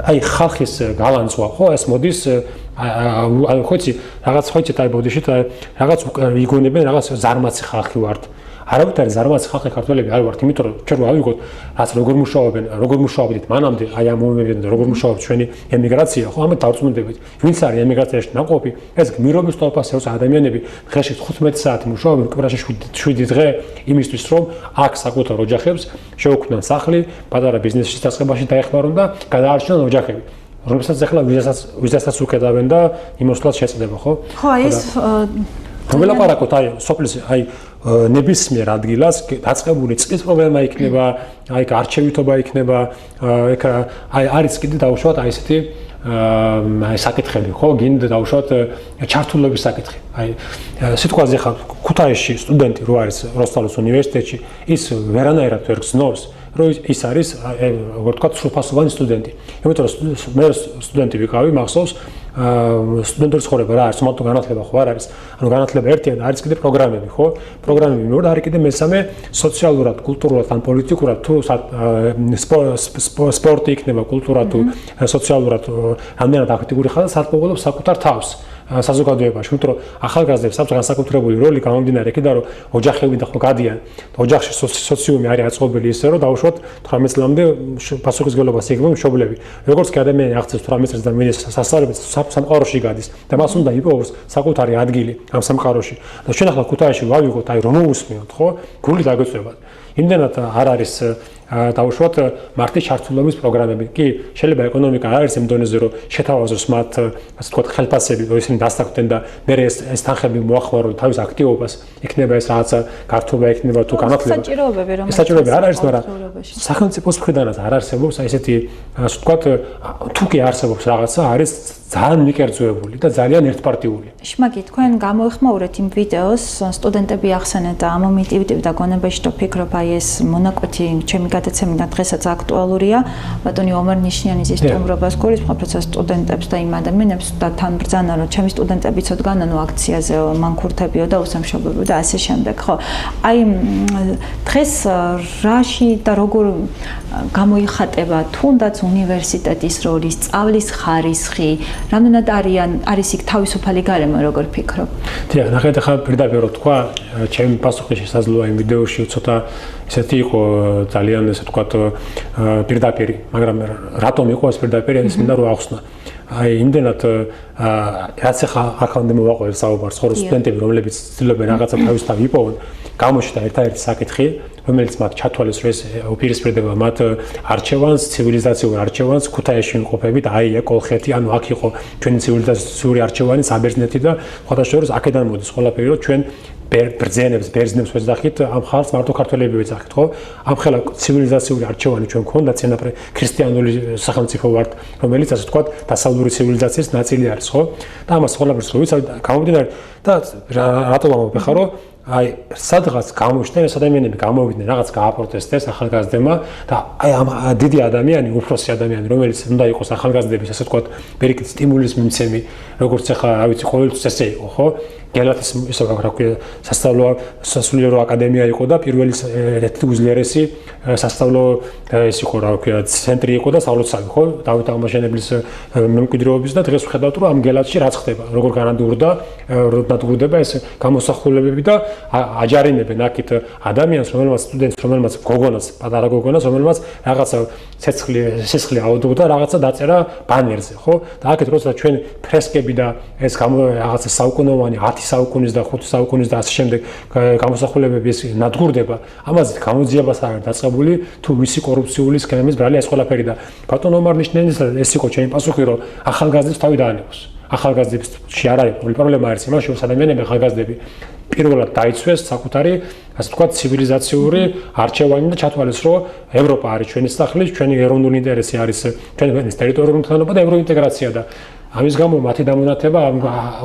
აი ხალხის გალანძვა ხო ეს მოდის აი ხო იცი რაღაც ხო იცი აი ბოდიში რაღაც იგონებენ რაღაც ზარმაცი ხალხი ვართ არავითარი ზარმაცი ხალხი ქართველები არ ვართ იმიტომ რომ ჩვენ ავიღოთ რაც როგორ მუშაობდით მანამდე აი ამ მომენტიდან როგორ მუშაობთ ჩვენი ემიგრაცია ხო ამით დავწმუნდებით ვინც არის ემიგრაციაში ნაყოფი ეს გმირობის ტოლფას ეოს ადამიანები დღეში 15 საათი მუშაობენ კვირაში 7 დღე იმისთვის რომ აქ საკუთარ ოჯახებს შეუქმნან სახლი პატარა ბიზნესის დასაწყებაში დაეხმარონ და გადაარჩინონ ოჯახები რომელსაც ახლა ვიზასაც უკეთავენ და იმოსვლად შეწყდება ხო ხო აი ეს ველაპარაკოთ აი სოფლის აი ნებისმიერ ადგილას დაწყებული წყლის პრობლემა იქნება, აი არჩევითობა იქნება, აი არის კიდე დაუშვათ აი ესეთი აი საკითხები, ხო, გინდა დაუშვათ ჩართულობის საკითხი. აი სიტყვაზე ხა ქუთაისში სტუდენტი რო არის როსტალოს უნივერსიტეტში, ის ვერანაირად ვერ გზნობს, რომ ის არის როგორ თქვა სრულფასოვანი სტუდენტი. იმიტომ რომ მე სტუდენტი ვიყავი, მახსოვს სტუდენტური ცხოვრება რა არის, მომთო განათლება ხო არ არის. ანუ განათლება ერთია და არის კიდე პროგრამები, ხო? პროგრამები მეორე არის კიდე მესამე სოციალურად, კულტურულად ან პოლიტიკურად თუ სპორტი იქნება, კულტურა თუ სოციალურად ამდენად აქტიური ხარ და სარწმუნოებს საკუთარ თავს. საზოგადოებაში, იმიტომ რომ ახალგაზრდებს აქვს განსაკუთრებული როლი გამომდინარე იქიდან, რომ ოჯახები და ხო გადიან. ოჯახში სოციუმი არის აწყობილი ისე, რომ დაუშვათ 18 წლამდე პასუხისმგებლობას იღებენ მშობლები. როგორც კი ადამიანი აღწევს 18 წელს და მიდის სასწავლებელს, სამყაროში გადის და მას უნდა იპოვოს საკუთარი ადგილი ამ სამყაროში. და ჩვენ ახლა ქუთაისში ვავიღოთ, აი რომ მოусმენთ, ხო? გული დაგეწევათ. იმდენად არ არის დაუშვათ მარტი ჩართულობის პროგრამები. კი, შეიძლება ეკონომიკა არ არის იმ დონეზე, რომ შეთავაზოს მათ, ასე ვთქვათ, ხელფასები, რომ ისინი დასტაგვდნენ და მე ეს თანხები მოახმარონ თავის აქტივობას, იქნება ეს რაღაცა გართობა იქნება თუ განათლება. საჭიროებები რომ საჭიროებები არ არის, მაგრამ სახელმწიფოს მხრიდანაც არ არსებობს აი ესეთი, ასე ვთქვათ, თუ კი არსებობს რაღაცა, არის ძალიან მიკერძოებული და ძალიან ერთპარტიული. შმაკი, თქვენ გამოეხმაურეთ იმ ვიდეოს, სტუდენტები ახსენეთ და ამ მომენტივდები და გონებაში თუ ფიქრობ აი ეს მონაკვეთი ჩემი გადაცემიდან დღესაც აქტუალურია. ბატონი ომარ ნიშნიანის ის სტუმრობას გულისხმობ, როცა სტუდენტებს და იმ ადამიანებს და თან ბრძანა რომ ჩემი სტუდენტები ცოტგანანო აქციაზე მანქურთებიო და უსამშობლობიო და ასე შემდეგ, ხო? აი დღეს რაში და როგორ გამოიხატება თუნდაც უნივერსიტეტის როლი, სწავლის ხარისხი რამდენად არის იქ თავისუფალი გარემო როგორ ფიქრობ? დიახ, ნახეთ ახლა პირდაპირ რო თქვა, ჩემი პასუხი შესაძლოა იმ ვიდეოში ცოტა ესეთი იყო ძალიან ესე ვთქვათ პირდაპირი, მაგრამ რატომ იყო ეს პირდაპირი, ეს მინდა რომ ახსნა. აი იმდენად რაც ახლა აქამდე მოვაყოლე საუბარს, ხო, სტუდენტები, რომლებიც ცდილობენ რაღაცა თავისთავად იპოვონ, გამოჩნდა ერთ-ერთი საკითხი, რომელიც მათ ჩათვალეს, რომ ეს უპირისპირდება მათ არჩევანს, ცივილიზაციურ არჩევანს, ქუთაისში იმყოფებით, აი კოლხეთი, ანუ აქ იყო ჩვენი ცივილიზაციური არჩევანი, საბერძნეთი და ხოთაშორის აქედან მოდის ყველაფერი, რომ ჩვენ ბერძნებს ვეძახით, ამ ხალხს მარტო ქართველები ვეძახით, ხო? ამ ხელა ცივილიზაციური არჩევანი ჩვენ გქონდა, წინაპრე ქრისტიანული სახელმწიფო ვართ, რომელიც ასე ვთქვათ, დასავლური ცივილიზაციის ნაწილი არის, ხო? და ამას ყველაფერს რო ვიცავ, გამომდინარე და რატომ ამობეხა, რომ აი სადღაც გამოჩნდა ეს ადამიანები გამოვიდნენ რაღაც გააპროტესტეს ახალგაზრდებმა და აი ამ დიდი ადამიანი, უფროსი ადამიანი, რომელიც უნდა იყოს ახალგაზრდების ასე ვთქვათ, პირიქით სტიმულის მიმცემი, როგორც ახლა, რა ვიცი, ყოველთვის ესე იყო, ხო? გელათის ისე რა ქვია, სასულიერო აკადემია იყო და პირველი ერთი უძლიერესი სასწავლო ეს იყო, რა ქვია, ცენტრი იყო და სავლოცავი, ხო? დავით აღმაშენებლის მემკვიდრეობის და დღეს ვხედავთ, რომ ამ გელათში რაც ხდება, როგორ განადგურდება ეს გამოსახულებები და აჯარიმებენ აქეთ ადამიანს, რომელმაც სტუდენტს, რომელმაც გოგონას, პატარა გოგონას, რომელმაც რაღაცა სისხლი აუდო და რაღაცა დაწერა ბანერზე, ხო? და აქეთ როცა ჩვენ ფრესკები და ეს რაღაცა საუკუნოვანი 10 საუკუნის და 5 საუკუნის და ასე შემდეგ გამოსახულებები ეს ნადგურდება, ამაზე გამოძიებას არ დაწყებული თუ მისი კორუფციული სქემების ბრალი ეს ყველაფერი და ბატონ ომარ ნიშნელის ეს იყო ჩემი პასუხი, რომ ახალგაზრდებს თავი დაანებოს. ახალგაზრდებში არ არის პრობლემა არის იმაში, რომ ადამიანები ახალგაზრდები პირველად დაიცვეს საკუთარი, ასე ვთქვათ, ცივილიზაციური არჩევანი და ჩათვალეს, რომ ევროპა არის ჩვენი სახლის, ჩვენი ეროვნული ინტერესი არის ჩვენი ტერიტორიული მთლიანობა და ევროინტეგრაცია და ამის გამო მათი დამონათება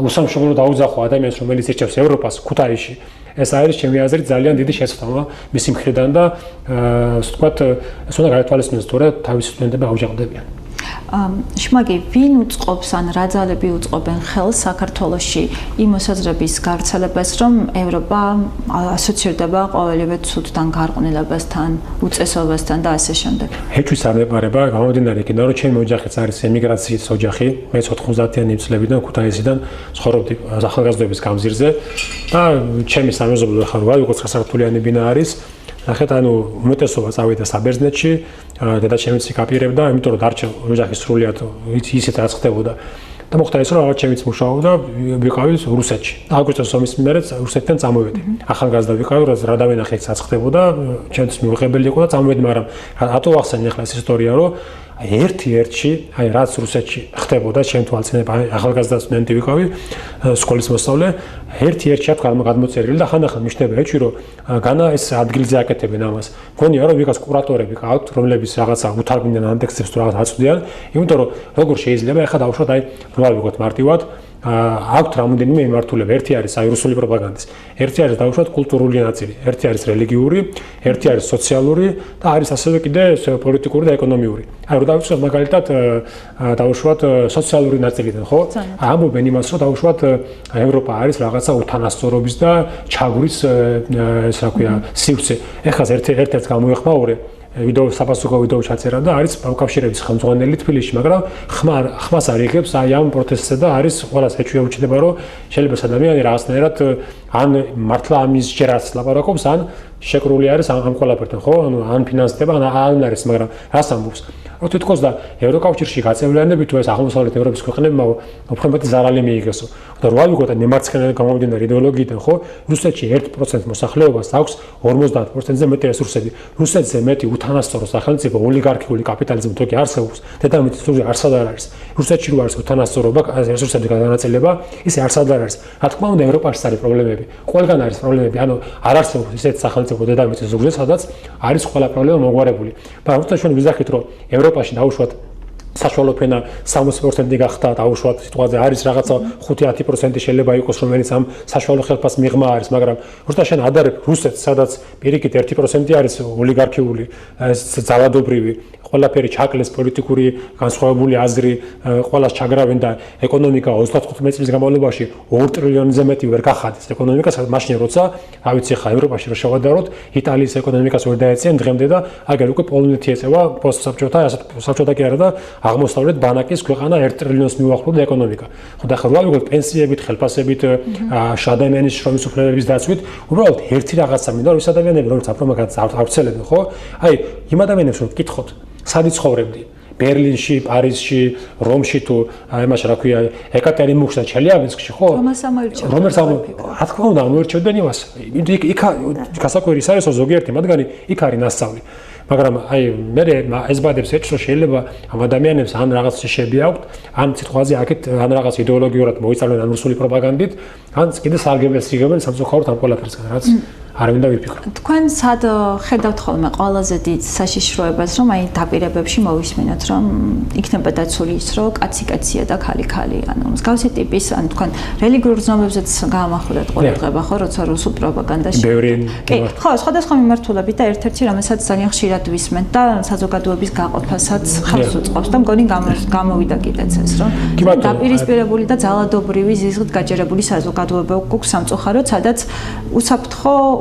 უსამშობლო დაუძახო ადამიანს, რომელიც ირჩევს ევროპას ქუთაისში. ეს არის ჩემი აზრით ძალიან დიდი შეცდომა მისი მხრიდან და ასე ვთქვათ, ეს უნდა გაითვალისწინოს, თუ რა თავისი სტუდენტები აუჯანყდებიან. შმაგი, ვინ უწყობს ან რა ძალები უწყობენ ხელს საქართველოში იმ მოსაზრების გავრცელებას, რომ ევროპა ასოცირდება ყოველივე ცუდთან, გარყვნილებასთან, უწესობასთან და ასე შემდეგ? ეჭვის არ მეპარება, გამომდინარე იქიდან, რომ ჩემი ოჯახიც არის ემიგრაციის ოჯახი, მე 90-იანი წლებიდან ქუთაისიდან ცხოვრობდი ახალგაზრდობის გამზირზე და ჩემი სამეზობლო ახლა რა ვიყო 9 საათულიანი ბინა არის. ნახეთ, ანუ უმეტესობა წავიდა საბერძნეთში, დედაჩემიც იკაპირებდა, იმიტომ რომ დარჩა ოჯახი სრულიად ისეთ რაც ხდებოდა. და მოხდა ის, რომ აღაჩემიც მუშაობდა, ვიყავი რუსეთში. აგვისტოს ომის მერე რუსეთიდან წამოვედი. ახალგაზრდა ვიყავი, რა დავენახე რაც ხდებოდა, ჩემთვის მიუღებელი იყო და წამოვედი, მაგრამ რატო ახსენე ახლა ეს ისტორია, რომ ერთ-ერთში, აი რაც რუსეთში ხდებოდა, ჩემ თვალწინებ ახალგაზრდა სტუდენტი ვიყავი, სკოლის მოსწავლე, ერთ-ერთში თქვა გადმოწერილი და ხანდახან მიშნდება ეჭვი, რომ განა ეს ადგილზე აკეთებენ ამას. მგონია, რომ ვიღაც კურატორები ყავთ, რომლებიც რაღაცა უთარგმნიან ამ ტექსტებს თუ რაღაც აწვდიან, იმიტომ რომ როგორ შეიძლება ახლა დავუშვათ აი რა ვიყოთ მარტივად აქვთ რამოდენიმე მიმართულება. ერთი არის აი რუსული პროპაგანდის, ერთი არის დავუშვათ კულტურული ნაწილი, ერთი არის რელიგიური, ერთი არის სოციალური და არის ასევე კიდე პოლიტიკური და ეკონომიური. აი რომ დავუშვათ მაგალითად დავუშვათ სოციალური ნაწილიდან, ხო? ამბობენ იმას, რომ დავუშვათ ევროპა არის რაღაცა უთანასწორობის და ჩაგვრის ეს რა ქვია სივრცე. ეხლა ერთ-ერთ გამოეხმაურე ვიდეო საფასურო ვიდეო ჩაწერა და არის პროფკავშირების ხელმძღვანელი თბილისში, მაგრამ ხმას არ იღებს აი ამ პროტესტზე და არის ყველას ეჭვი აუჩნდება, რომ შეიძლება ადამიანი რაღაცნაირად ან მართლა ამის ჯერას ლაპარაკობს, ან შეკრული არის ამ ყველაფერთან, ხო? ანუ ან ფინანსდება, ან არის, მაგრამ რას ამბობს? რომ თითქოს და ევროკავშირში გაწევრიანებით თუ ეს აღმოსავლეთ ევროპის ქვეყნებმა უფრო მეტი ზარალი მიიღესო. და რა ვიგოთ ნემარცხენელი გამომდინარე იდეოლოგიიდან, ხო? რუსეთში 1% მოსახლეობას აქვს 50%-ზე მეტი რესურსები. რუსეთზე მეტი უთანასწორო სახელმწიფო ოლიგარქიული კაპიტალიზმი თუ კი არსებობს, დედამიწის ზურგზე არსად არ არის. რუსეთში რო არის უთანასწორობა, რესურსების განაწილება, ისე არსად არ არის. რა თქმა უნდა, ევროპაში არის პრობლემები. ყველგან არის პრობლემები, ანუ არ არსებობს ისეთი სახელმწიფო დედამიწის ზურგზე, სადაც არის ყველა პრობლემა მოგვარებული. მაგრამ როცა ჩვენ ვიზახით, რომ ევროპაში დაუშვათ საშუალო ფენა 60% გახდა, დაუშვათ სიტყვაზე არის რაღაცა 5-10% შეიძლება იყოს, რომელიც ამ საშუალო ხელფას მიღმა არის, მაგრამ როცა შენ ადარებ რუსეთს, სადაც პირიქით 1% არის ოლიგარქიული, ძალადობრივი, ყველაფერი ჩაკლეს, პოლიტიკური განსხვავებული აზრი, ყველას ჩაგრავენ და ეკონომიკა 35 წლის განმავლობაში 2 ტრილიონზე მეტი ვერ გახადეს ეკონომიკას, მაშინ როცა, რა ვიცი ხა ევროპაში რო შევადაროთ, იტალიის ეკონომიკას ვერ დაეწიან დღემდე და აგერ უკვე პოლონეთი ეწევა პოსტსაბჭოთა, ასეთ საბჭოთა კი არა და აღმოსავლეთ ბანაკის ქვეყანა 1 ტრილიონს მიუახლოვდა ეკონომიკა. ხო და ახლა რა ვიგოთ პენსიებით, ხელფასებით, ადამიანის შრომის უფლებების დაცვით, უბრალოდ ერთი რაღაცა მინდა რომ ეს ადამიანები როგორც აფრომაგანს ავრცელებენ, ხო? აი იმ ადამიანებს რომ გკითხოთ, სად იცხოვრებდი? ბერლინში, პარიზში, რომში თუ იმაში რა ქვია, ეკატერინბურგში და ჩელიაბინსკში, ხო? რომელს რა თქმა უნდა ამოერჩევდნენ იმას. იქ გასაკვირი ის არის, რომ ზოგიერთი მათგანი იქ არის ნასწავლი. მაგრამ აი მე ესბადებს ეჭვს, რომ შეიძლება ამ ადამიანებს ან რაღაც შეშები აქვთ, ან სიტყვაზე აქეთ ან რაღაც იდეოლოგიურად მოიწავლენ ან რუსული პროპაგანდით, ან კიდე სარგებელს იღებენ სამწუხაროდ ამ ყველაფერსგან, რაც არ მინდა ვიფიქრო. თქვენ სად ხედავთ ხოლმე ყველაზე დიდ საშიშროებას, რომ აი დაპირებებში მოვისმინოთ, რომ იქნება დაცული ის, რომ კაცი-კაცია და ქალი-ქალი, ანუ მსგავსი ტიპის, ან თქვენ რელიგიურ ზნობებზეც გაამახვილეთ ყურადღება, ხო, როცა რუსულ პროპაგანდაში. კი, ხო, სხვადასხვა მიმართულებით და ერთ-ერთი, რომელსაც ძალიან ხშირად ვისმენთ და საზოგადოების გაყოფასაც ხელს უწყობს და მგონი გამოვიდა კიდეც ეს, რომ დაპირისპირებული და ძალადობრივი ზიზღით გაჯერებული საზოგადოება გვაქვს სამწუხაროდ, სადაც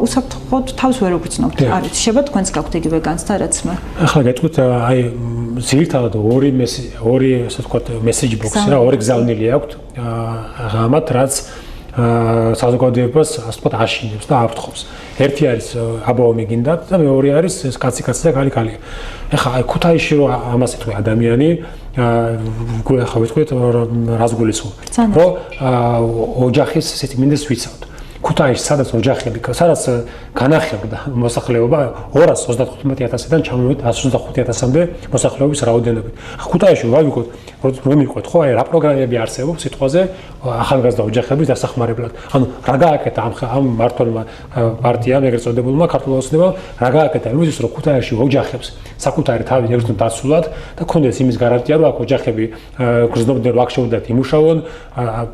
უსაფრთხოდ თავს ვერ უგრძნობთ. არის შეიძლება თქვენს გაქვთ იგივე განცდა რაც მე. ახლა გეტყვით აი ძირითადად ორი ასე ვთქვათ მესეჯ ბოქსი რა, ორი გზავნილი აქვთ. ამათ რაც საზოგადოებას ასე ვთქვათ აშინებს და აფრთხობს. ერთი არის აბაომი გინდათ და მეორე არის ეს კაცი და კალი. ეხლა აი ქუთაისში რო ამას ეთქვი ადამიანი ახლა ვიტყვით რას გულისხმობ რომ ოჯახის სიტმინდეს ვიცავთ. ქუთაისში სადაც ოჯახები, სადაც განახლებდა მოსახლეობა 235,000-დან ჩამოვიდა 125,000-მდე მოსახლეობის რაოდენობით. ქუთაისში ვავიქოთ რომ მიყვეთ ხო აი რა პროგრამები არსებობს სიტყვაზე ახალგაზრდა ოჯახების დასახმარებლად. ანუ რა გააკეთა ამ მართლმა პარტიამ ეგრეთ წოდებულმა ქართულ ოცნებამ რა გააკეთა იმისთვის რომ ქუთაისში ოჯახებს საკუთარი თავი ეგრეთ დაცულად და ქონდეს იმის გარანტია რომ აქ ოჯახები გრძნობდნენ რომ აქ შეუდათ იმუშაონ,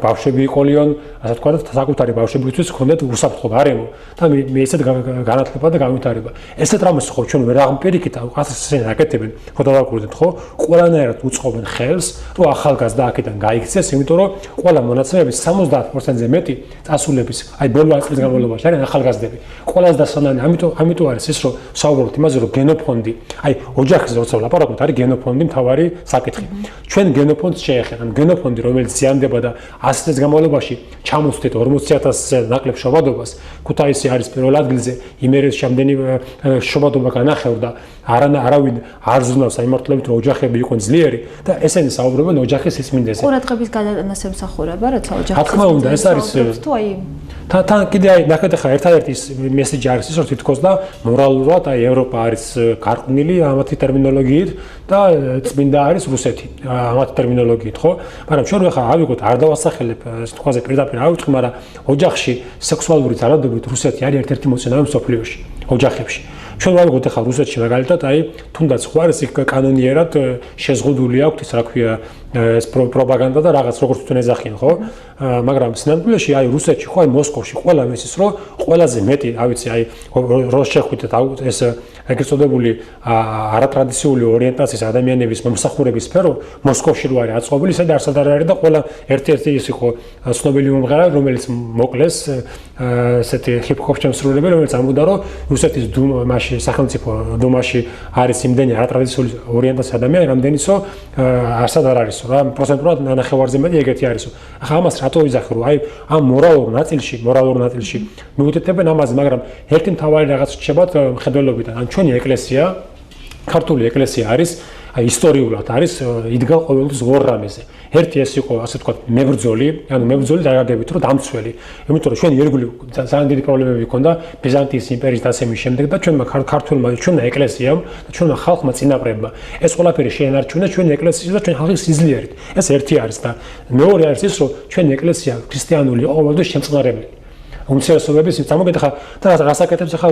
ბავშვები იყოლიონ, ასე ვთქვათ საკუთარი ბავშვებისთვის ქონდათ უსაფრთხო გარემო და მე ესეთ განათლება და განვითარება. ესეთ რამეს ხო ჩვენ ვერ აღპირიქით ასეც აკეთებენ ხო დავაკურდეთ ხო ყველანაირად უწყობენ ხელს რომ ახალგაზრდა აქედან გაიქცეს იმიტომ რომ ყველა მონაცემების 70%-ზე მეტი წასულების აი ბოლო წლის განმავლობაში არიან ახალგაზრდები. ყველას დასანანი ამიტომ არის ის რომ საუბრობთ იმაზე რომ გენოფონდი აი ოჯახის როცა ვლაპარაკობთ არის გენოფონდი მთავარი საკითხი. ჩვენ გენოფონდს შეეხება გენოფონდი რომელიც ზიანდება და 100 წლის განმავლობაში ჩამოვხდით 40,000-ზე ნაკლებ შობადობას. ქუთაისი არის პირველ ადგილზე, იმერეთში ამდენი შობადობა განახევდა, არავინ არ ზრუნავს აიმართლებით რომ ოჯახები იყვნენ ძლიერი და ესენი საუბრობენ ოჯახის სიწმინდეზე. ყურადღების გადატანას ემსახურება, როცა ოჯახის რა თქმა უნდა, ეს არის თუ აი თან კიდე აი ნახეთ ახლა ერთადერთი მესეჯი არის ის რომ თითქოს და მორალურად აი ევროპა არის გარყვნილი ამათი ტერმინოლოგიით და წმინდა არის რუსეთი ამათი ტერმინოლოგიით, ხო? მაგრამ ჩვენ ახლა ავიღოთ არ დავასახელებ სიტყვაზე პირდაპირ ავიწყი, მაგრამ ოჯახში სექსუალური ძალადობით რუსეთი არის ერთ-ერთი მოწინავე მსოფლიოში ოჯახებში. ჩვენ ვავიღოთ ახლა რუსეთში მაგალითად აი თუნდაც ხო არის იქ კანონიერად შეზღუდული აქვს ის რა ქვია ეს პროპაგანდა და რაღაც როგორც თვითონ ეძახიან ხო მაგრამ სინამდვილეში აი რუსეთში ხო აი მოსკოვში ყველა მესის რომ ყველაზე მეტი რა ვიცი აი რო შეხვიდეთ ეს ეგრეთ წოდებული არატრადიციული ორიენტაციის ადამიანების მომსახურების სფერო მოსკოვში რო არის აწყობილი საერთოდ არც არ არის და ყველა ერთ-ერთი ის იყო ცნობილი მომღერალი რომელიც მოკლეს ესეთი ჰიპ-ჰოპ შემსრულებელი რომელიც ამბობდა რომ რუსეთის დუმაში სახელმწიფო დუმაში არის იმდენი არატრადიციული ორიენტაციის ადამიანი რამდენიც არც არ არის რა პროცენტულად ნახევარზე მეტი ეგეთი არისო. ახლა ამას რატო ვიზახე რომ აი ამ მორალურ ნაწილში მიუთითებენ ამაზე, მაგრამ ერთი მთავარი რაღაც რჩებათ მხედველობიდან. ან ჩვენი ეკლესია, ქართული ეკლესია არის აი ისტორიულად არის იდგა ყოველთვის ორ რამეზე. ერთი ეს იყო ასე ვთქვათ მებრძოლი დააგებით რომ დამცველი. იმიტომ რომ ჩვენი ირგვლივ ძალიან დიდი პრობლემები ჰქონდა ბიზანტიის იმპერიის დაცემის შემდეგ და ჩვენმა ქართულმა ჩვენმა ეკლესიამ და ჩვენმა ხალხმა წინაპრებმა ეს ყველაფერი შეენარჩუნეს ჩვენი ეკლესიის და ჩვენი ხალხის სიძლიერით. ეს ერთი არის და მეორე არის ის რომ ჩვენი ეკლესია ქრისტიანული იყო ყოველთვის შემწყნარებელი. უმცირესობების წამოგეთ ახლა და რას აკეთებს ახლა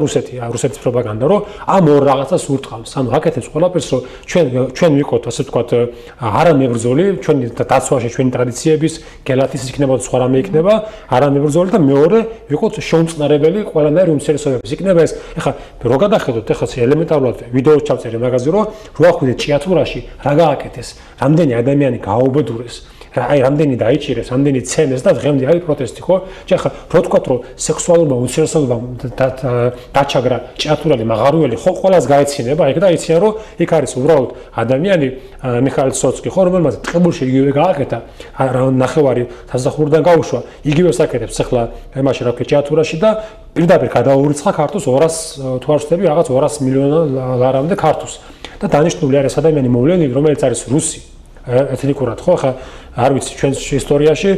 რუსეთის პროპაგანდა რომ ამ ორ რაღაცას ურტყავს. ანუ აკეთებს ყველაფერს რომ ჩვენ ვიყოთ ასე ვთქვათ არამებრძოლი, ჩვენი დაცვაში ჩვენი ტრადიციების გელათის იქნება და სხვა რამე იქნება, არამებრძოლი და მეორე ვიყოთ შეუმწყნარებელი ყველანაირი უმცირესობების. იქნება ეს ახლა რო გადახედოთ ახლა ელემენტარულად ვიდეოს ჩავწერე მაგაზე რომ ვახვიდეთ ჭიათურაში რა გააკეთეს, რამდენი ადამიანი გააუბედურეს. აი რამდენი დაიჭირეს, რამდენი ცემეს და დღემდე არის პროტესტი, ხო? ახლა რო თქვა რომ სექსუალურმა უმცირესობამ დაჩაგრა ჭიათურალი მაღარუელი, ხო ყველას გაეცინება, ეგ და იციან რომ იქ არის უბრალოდ ადამიანი მიხაილ სოცკი, ხო რომელმაც ტყიბულში იგივე გააკეთა, ნახევარი სასახურიდან გაუშვა, იგივე საკეთებს ახლა იმაში რა ქვია ჭიათურაში და პირდაპირ გადაურიცხა ქართულს 200 თუ არ ვშტები რაღაც 200 მილიონ ლარამდე ქართულს. და დანიშნული არის ადამიანი მოვლენილი, რომელიც არის რუსი. ეთნიკურად ხო ხა არ ვიცი ჩვენ ისტორიაში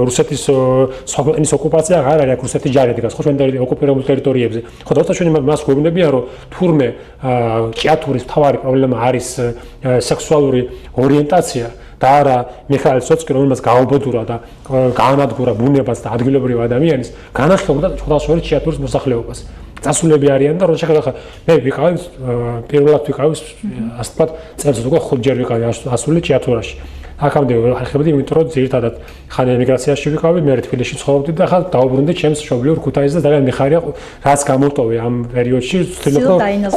რუსეთის სოციალიზმის ოკუპაცია არ არის რუსეთის ჯარი დგას ხო ჩვენ ოკუპირებულ ტერიტორიებზე ხო და ჩვენ მას გვეუბნებიან რომ თურმე ჭიათურის თავარი პრობლემა არის სექსუალური ორიენტაცია და არა მიხაილ სოცკი რომელმაც გააუბედურა და გაანადგურა ბუნებას და ადგილობრივ ადამიანის განახილდა ჩვენაშორის ჭიათურის მოსახლეობას წასულები არიან და რო შეხება მე ვიყავი პირველად ვიყავი ასე ვთქვათ წელს უკვე 5 ჯერ ვიყავი ასული ჭიათურაში აქამდე ხებდი იმიტომ რომ ძირითადად ხან ემიგრაციაში ვიყავი მე თბილისში ცხოვრობდი და ხან დაუბრუნდი ჩემს მშობლიურ ქუთაისზე და ძალიან მიხარია რაც გამოვტოვე ამ პერიოდში ვთქვი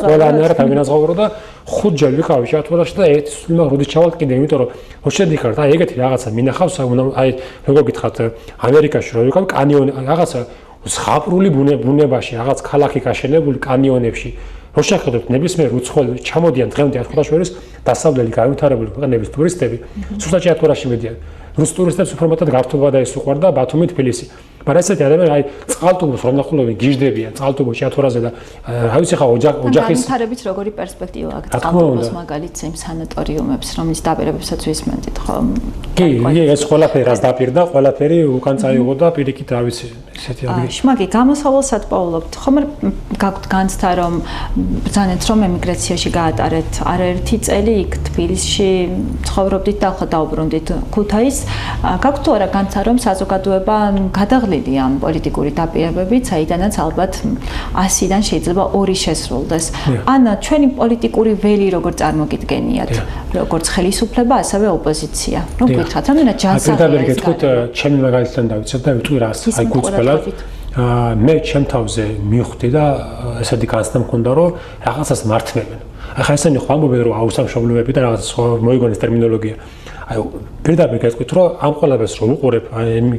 ყველანაირად ამინაზღავრო და 5 ჯერ ვიყავი ჭიათურაში და ერთი სულმა როდის ჩავალ კიდე იმიტომ რომ რო შედიხარ და ეგეთი რაღაცა მინახავს აი როგორ გითხათ ამერიკაში რო ვიყავი კანიონი რაღაცა ზღაპრული ბუნებაში რაღაც ქალაქი გაშენებული კანიონებში რო შეხედოთ ნებისმიერ უცხოელ ჩამოდიან დღემდე ათქუდაშორის დასავლელი განვითარებული ქვეყნების ტურისტები სუსტად ჭიათურაში მედიან რუს ტურისტებს უფრო მეტად გართობა და ეს უყვარდა ბათუმი თბილისი მაგრამ ესეთი ადამიანი აი წყალტუბოს რომ ნახულობენ გიждდებიან წყალტუბოს ჭიათურაზე და რა ვიცი ხა ოჯახის განვითარებით როგორი პერსპექტივა აქვს წყალტუბოს მაგალითს იმ სანატორიუმებს რომლის დაპირებებსაც ვისმენთ ხო კი ეს ყველაფერი რას დაპირდა ყველაფერი უკან წაიღო და პირიქით რა ვიცი ესეთი აი შმაგი გამოსავალსად პოულობთ ხომ გაქვთ განცდა რომ ბრძანეთ რომ ემიგრაციაში გაატარეთ არაერთი წელი იქ თბილისში ცხოვრობდით და ახლა დაუბრუნდით ქუთაისს გაქვთ თუ არა განცდა რომ საზოგადოება გადაღლილი ამ პოლიტიკური დაპირებებით საიდანაც ალბათ 100-დან შეიძლება 2 შესრულდეს ან ჩვენი პოლიტიკური ველი როგორ წარმოგიდგენიათ როგორც ხელისუფლება ასევე ოპოზიცია რომ გითხრათ რამდენად ჯანსაღია ეს გეტყვით ჩემი მაგალითთან დავიცეთ და ვიტყვი რას აი გუწველად მე ჩემ თავზე მივხვდი და ესეთი განცდა მქონდა რომ რაღაცას მართმევენ ახლა ესენი ხო ამბობენ რომ აუსამშობლოები და რაღაც მოიგონეს ტერმინოლოგია აი პირდაპირ გეტყვით რომ ამ ყველაფერს რომ უყურებ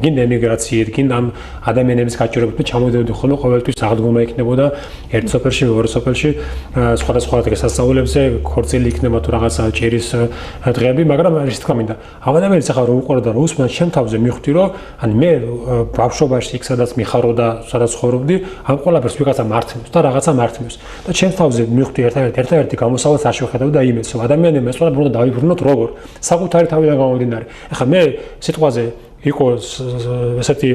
გინ ემიგრაციით გინ ამ ადამიანების გაჭირვებით ჩამოდიოდი ხოლმე ყოველთვის აღდგომა იქნებოდა ერთ სოფელში მეორე სოფელში სხვადასხვა დღესასწაულებზე ქორწილი იქნება თუ რაღაცა ჭირის დღეები მაგრამ ის თქვა მინდა ამ ადამიანს ახლა რომ უყურებ და რომ უსმენ ჩემ თავზე მივხვდი რომ ან მე ბავშვობაში იქ სადაც მიხარო და სადაც ცხოვრობდი ამ ყველაფერს ვიღაცა მართმევს და რაღაცა მართმევს და ჩემ თავზე მივხვდი ერთადერთი გამოსავალს არ შევხედავ და იმედს რომ ადამიანები ესწორებენ უნდა დავიბრუნოთ როგორ საკუთარი თავიდან გამომდინარე ახლა მე სიტყვაზე იყო ესეთი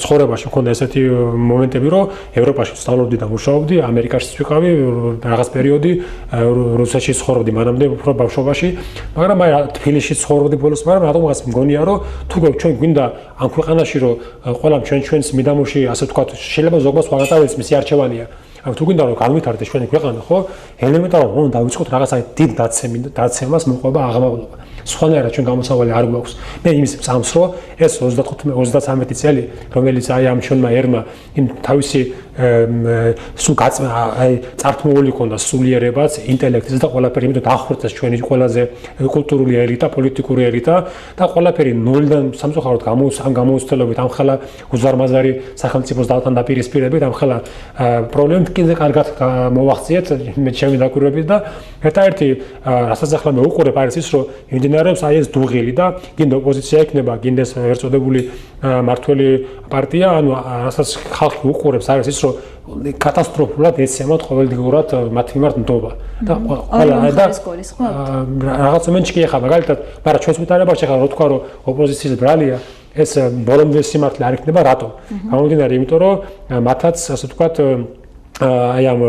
ცხოვრებაში მქონდა ესეთი მომენტები რომ ევროპაში ვსწავლობდი და მუშაობდი ამერიკაშიც ვიყავი რაღაც პერიოდი რუსეთში ცხოვრობდი მანამდე უფრო ბავშვობაში მაგრამ აი თბილისში ცხოვრობდი ბოლოს მაგრამ რატომღაც მგონია რომ თუ ჩვენ გვინდა ამ ქვეყანაში რომ ყველამ ჩვენს მიდამოში ასე ვთქვათ შეიძლება ზოგადად სხვა გადავეცი მისი არჩევანია თუ გვინდა რომ განვითარდეს ჩვენი ქვეყანა ხო ელემენტარულად უნდა დავიწყოთ რაღაც აი დიდ დაცემას მოყვება აღმავლობა სხვანაირად ჩვენ გამოსავალი არ გვაქვს მე იმის წამს რომ ეს 35-33 წელი რომელიც აი ამ ჩვენმა ერმა იმ თავისი სულ აი წართმეული ქონდა სულიერებაც ინტელექტიც და ყველაფერი იმით დაახვრიტეს ჩვენი ყველაზე კულტურული ელიტა პოლიტიკური ელიტა და ყველაფერი ნულიდან სამწუხაროდ გამოუცდელობით ამ ხალა უზარმაზარი სახელმწიფოს დაპირისპირებით ამ ხალა პრობლემები კიდე კარგად მოვახციეთ მე ჩემი დაკვირვებით და ერთადერთი რასაც ახლა მე უყურებ არის ის რომ იმდინარეობს აი ეს დუღილი და გინდა ოპოზიცია იქნება გინდა ეს ერთწოდებული მართველი პარტია ანუ რასაც ხალხი უყურებს არის ის რომ კატასტროფულად ეცემათ ყოველდღიურად მათ მიმართ ნდობა და ყველა და რაღაც მომენტში კი ახლა მაგალითად მაგრამ ჩვენს ვითარებაში ახლა რო თქვა რომ ოპოზიციის ბრალია ეს ბოლომდე სიმართლე არ იქნება რატომ გამომდინარე იმიტომ რომ მათაც ასე ვთქვათ აი ამ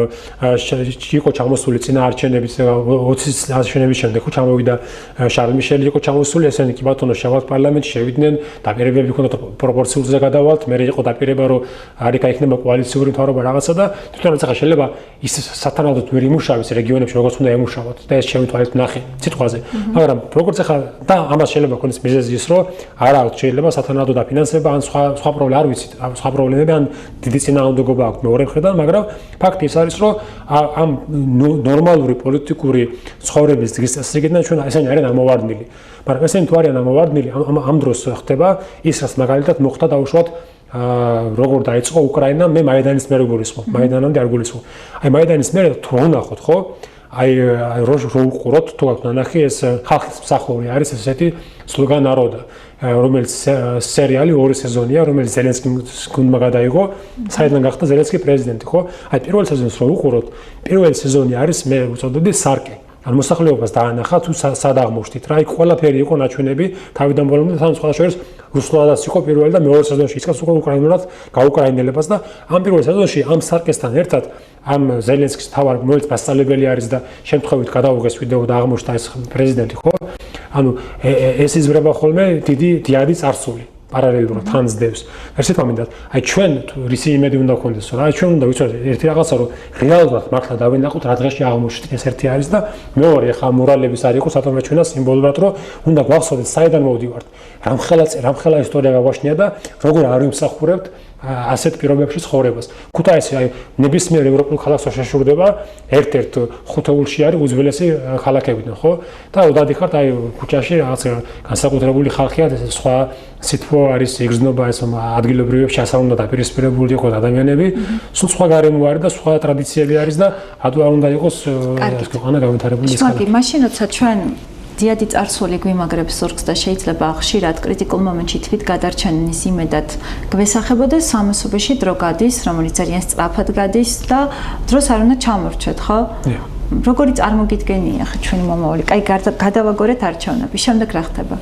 იყო ჩამოსული წინა არჩევნების 20 არჩევნების შემდეგ ხო ჩამოვიდა შარლ მიშელი იყო ჩამოსული ესენი კი ბატონო შევალთ პარლამენტში შევიდნენ დაპირებები ჰქონდათ პროპორციულზე გადავალთ მე იყო დაპირება რომ არიქა იქნება კოალიციური მთავრობა რაღაცა და თვითონაც ახლა შეიძლება ის სათანადოდ ვერ იმუშავოს რეგიონებში როგორც უნდა ემუშავოთ და ეს შემთვალეთ ნახე სიტყვაზე მაგრამ როგორც ახლა და ამას შეიძლება ქონდეს მიზეზი ის რომ არა შეიძლება სათანადოდ დაფინანსება ან სხვა პრობლემა არ ვიცით სხვა პრობლემები ან დიდი წინააღმდეგობა აქვს მეორე მხრიდან მაგრამ ფაქტი ის არის რომ ამ ნორმალური პოლიტიკური ცხოვრების დღის წესრიგიდან ჩვენ ესენი არიან ამოვარდნილი მაგრამ ესენი თუ არიან ამოვარდნილი ამ დროს ხდება ის რაც მაგალითად მოხდა დაუშვათ როგორ დაიწყო უკრაინა მე მაიდანის მერე გულისხმობ მაიდანამდე არ გულისხმობ აი მაიდანის მერე თუ ვნახოთ ხო აი რო უყუროთ თუ აქ ნახე ეს ხალხის მსახური არის ესეთი სლოგან народа რომელიც სერიალი 2 სეზონია რომელიც ზელენსკის გუნდმა გადაიღო საიდან გახდა ზელენსკი პრეზიდენტი ხო აი პირველ სეზონს რო უყუროთ პირველი სეზონი არის მე უწოდები სარკე ან მოსახლეობას დაანახა თუ სად აღმოჩნდით რა იქ ყველაფერი იყო ნაჩვენები თავიდან ბოლომდე თან სხვა შორის რუსულადაც იყო პირველი და მეორე სეზონში ისკაც უკვე უკრაინულად გაუკრაინელებას და ამ პირველ სეზონში ამ სარკესთან ერთად ამ ზელენსკის თავარ რომელიც მასწავლებელი არის და შემთხვევით გადაუღეს ვიდეო და აღმოჩნდა ეს პრეზიდენტი ხო ანუ ეს იზრება ხოლმე დიდი დიადი წარსული პარალელურად თან ზდევს. ერთ შემთხვევით, აი ჩვენ რისი იმედი უნდა გქონდეს, რა ჩვენ უნდა ვიცოდეთ ერთი რაღაცა რომ რეალურად მართლა დავინახოთ რა დღეში აღმოჩნდა ეს ერთი არის და მეორე ხა მორალების არ იყოს ათომე ჩვენა სიმბოლურად რომ უნდა გვახსოვდეს საიდან მოვდივართ. რამხელა ისტორია გავაშნია და როგორ არ ვიმსახურებთ ასეთ პირობებში ცხოვრებას. ქუთაისი აი ნებისმიერ ევროპულ ქალაქს შეშურდება ერთ-ერთ ხუთეულში არის უძველესი ქალაქებიდან, ხო? და დადიხართ აი ქუჩაში რაღაც განსაკუთრებული ხალხია, სხვა სიტყვა არის იგრძნობა ეს ადგილობრივებში ასა უნდა დაპირისპირებული იყოს ადამიანები, სულ სხვა გარემო არის და სხვა ტრადიციები არის და ადუ არ უნდა იყოს ქვეყანა განვითარებული ის ქალაქი. მაგრამ მაშინ როცა ჩვენ დიადი წარსული გვიმაგრებს ზურგს და შეიძლება ხშირად კრიტიკულ მომენტში თვით გადარჩენის იმედად გვესახებოდეს სამოსობაში დრო გადის, რომელიც ძალიან სწრაფად გადის და დროს არ უნდა ჩამორჩეთ, ხო? როგორი წარმოგიდგენია ხა ჩვენი მომავალი? კაი, გადავაგორეთ არჩევნები, შემდეგ რა ხდება?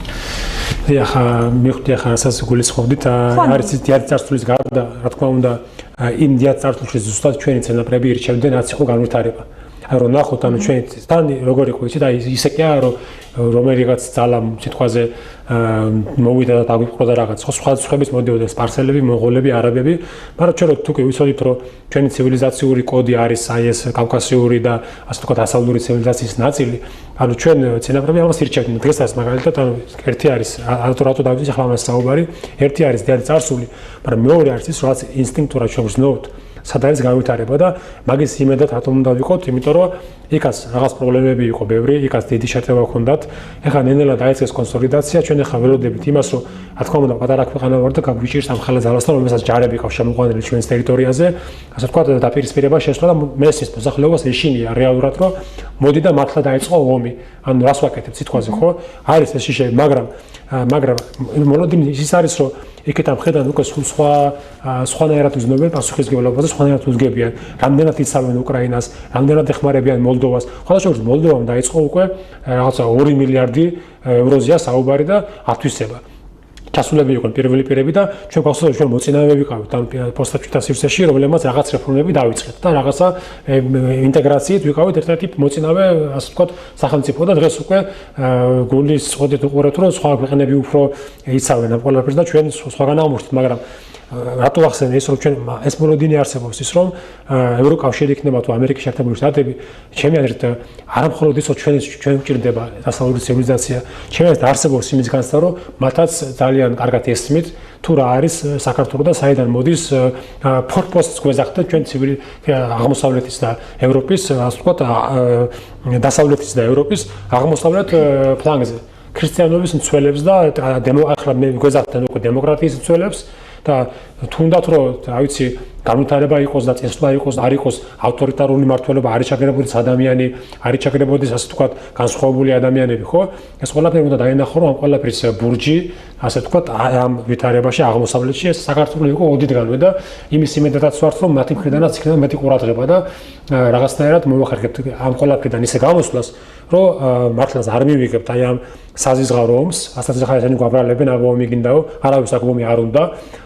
ახლა მივხვდი ახლა რასაც გულისხმობდით, არის დიადი წარსულის გარდა, რა თქმა უნდა, იმ დიადი წარსულში ზუსტად ჩვენი წინაპრები ირჩევდნენ, რაც იყო განვითარება. რომ ნახოთ, ანუ ჩვენი თან როგორ იყო იცით, აი ისე კი არა, რომელიღაც ძალა სიტყვაზე მოვიდა და დაგვიყროდა რაღაც სხვა სხვების მოდიოდა სპარსელები, მონღოლები, არაბები, მაგრამ ჩვენ თუ კი ვიცოდით, რომ ჩვენი ცივილიზაციური კოდი არის აი ეს კავკასიური და ასე ვთქვათ დასავლური ცივილიზაციის ნაწილი, ანუ ჩვენ წინაპრები ამას ირჩევდნენ. დღესაც მაგალითად, ანუ ერთი არის რატო დავიწყე ახლა ამას საუბარი, ერთი არის დიადი წარსული, მაგრამ მეორე არის ის, რაც ინსტინქტურად ჩვენ ვზნოვთ. სად არის განვითარება და მაგის იმედად რატომ უნდა ვიყოთ, იმიტომ რომ იქაც რაღაც პრობლემები იყო ბევრი, იქაც დიდი შეტევა ჰქონდათ. ეხლა ნელ-ნელა დაიწყეს კონსოლიდაცია, ჩვენ ეხლა ველოდებით იმას, რომ რა თქმა უნდა პატარა ქვეყანა ვარ და გაგვიჭირს ამ ხალხ ძალასთან, რომელსაც ჯარები ყავს შემოყვანილი ჩვენს ტერიტორიაზე, ასე ვთქვათ, დაპირისპირება შესვლა და მესის მოსახლეობას ეშინია რეალურად, რომ მოდი და მართლა დაიწყო ომი. ანუ რას ვაკეთებ სიტყვაზე, ხო? არის ეს შიშე, მაგრამ მოლოდინი ის არის, რომ იქეთ ამ ხედან უკვე სხვანაირად უზნობენ პასუხისმგებლობას და სხვანაირად უძგებიან. რამდენად იცავენ უკრაინას, რამდენად ეხმარებიან მოლდოვას. ხოლმე მოლდოვამ დაიწყო უკვე რაღაცა 2 მილიარდი ევროზეა საუბარი და ათვისება. ჩასულები იყვნენ პირველი პირები და ჩვენ გვახსოვს ჩვენ მოწინააღმდეგე ვიყავით ამ პოსტაჩუთა სივრცეში, რომელმაც რაღაც რეფორმები დაიწყეთ და რაღაცა ინტეგრაციით ვიყავით ერთ-ერთი მოწინააღმდეგე, ასე ვთქვათ, სახელმწიფო და დღეს უკვე გულის წოდით უყურებთ, რომ სხვა ქვეყნები უფრო იცავენ ამ ყველაფერს და ჩვენ სხვაგან აღმოჩნდით, მაგრამ რატო ახსენე ის, რომ ჩვენ ეს მოლოდინი არსებობს ის, რომ ევროკავშირი იქნება თუ ამერიკის შეერთებული შტატები, ჩემი აზრით არა მხოლოდ ის, რომ ჩვენ გვჭირდება დასავლური ცივილიზაცია, ჩემი აზრით არსებობს იმის განცდა, რომ მათაც ძალიან კარგად ესმით თუ რა არის საქართველოს და საიდან მოდის ფორპოსტს გვეზახდა ჩვენ ცივილი აღმოსავლეთის და ევროპის, ასე ვთქვათ, დასავლეთის და ევროპის აღმოსავლეთ ფლანგზე. ქრისტიანობის მცველებს და ახლა მე გვეზახდნენ უკვე დემოკრატიის მცველებს და თუნდაც რომ რა ვიცი განვითარება იყოს და წესვლა იყოს, არ იყოს ავტორიტარული მმართველობა, არ იჩაგრებოდეს ადამიანი, არ იჩაგრებოდეს ასე ვთქვათ განსხვავებული ადამიანები, ხო? ეს ყველაფერი უნდა დაენახო, რომ ამ ყველაფრის ბურჯი, ასე ვთქვათ, ამ ვითარებაში აღმოსავლეთში ეს საქართველოს იყო ოდითგანვე და იმის იმედადაც ვართ, რომ მათი მხრიდანაც იქნება მეტი ყურადღება და რაღაცნაირად მოვახერხებთ ამ ყველაფრიდან ისე გამოსვლას, რომ მართლაც არ მივიღებთ აი ამ საზიზღარო ომს, ასაც ახლა ესენი გვაბრალებენ აბა ომი გინდაო, არავის აქ ომი არ უნდა.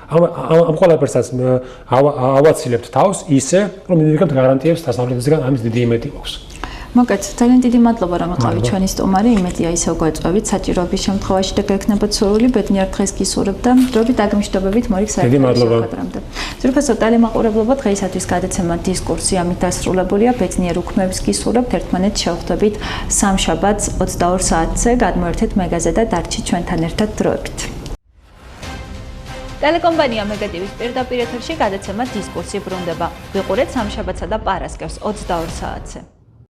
ამ ყველაფერსაც ავაცილებთ თავს ისე, რომ მივიღებთ გარანტიებს დასავლეთისგან ამის დიდი იმედი გვაქვს. მოგეთ, ძალიან დიდი მადლობა რომ იყავით ჩვენი სტუმარი, იმედია ისევ გვეწვევით საჭიროების შემთხვევაში და გექნებათ სურვილი, ბედნიერ დღეს გისურვებთ და დროებით დაგმიშტობებით მორიგ საერთაშორისო. ძვირფასო ტელემაყურებლობა, დღეისათვის გადაცემა დისკურსი ამით დასრულებულია, ბედნიერ უქმებს გისურვებთ, ერთმანეთს შევხვდებით სამშაბათს 22 საათზე, გადმოერთეთ მეგაზე და დარჩით ჩვენთან ერთად დროებით. ტელეკომპანია მეგატივის პირდაპირ ეთერში გადაცემა დისკურსი ბრუნდება. ვიყურეთ სამშაბათსა და პარასკევს 22 საათზე.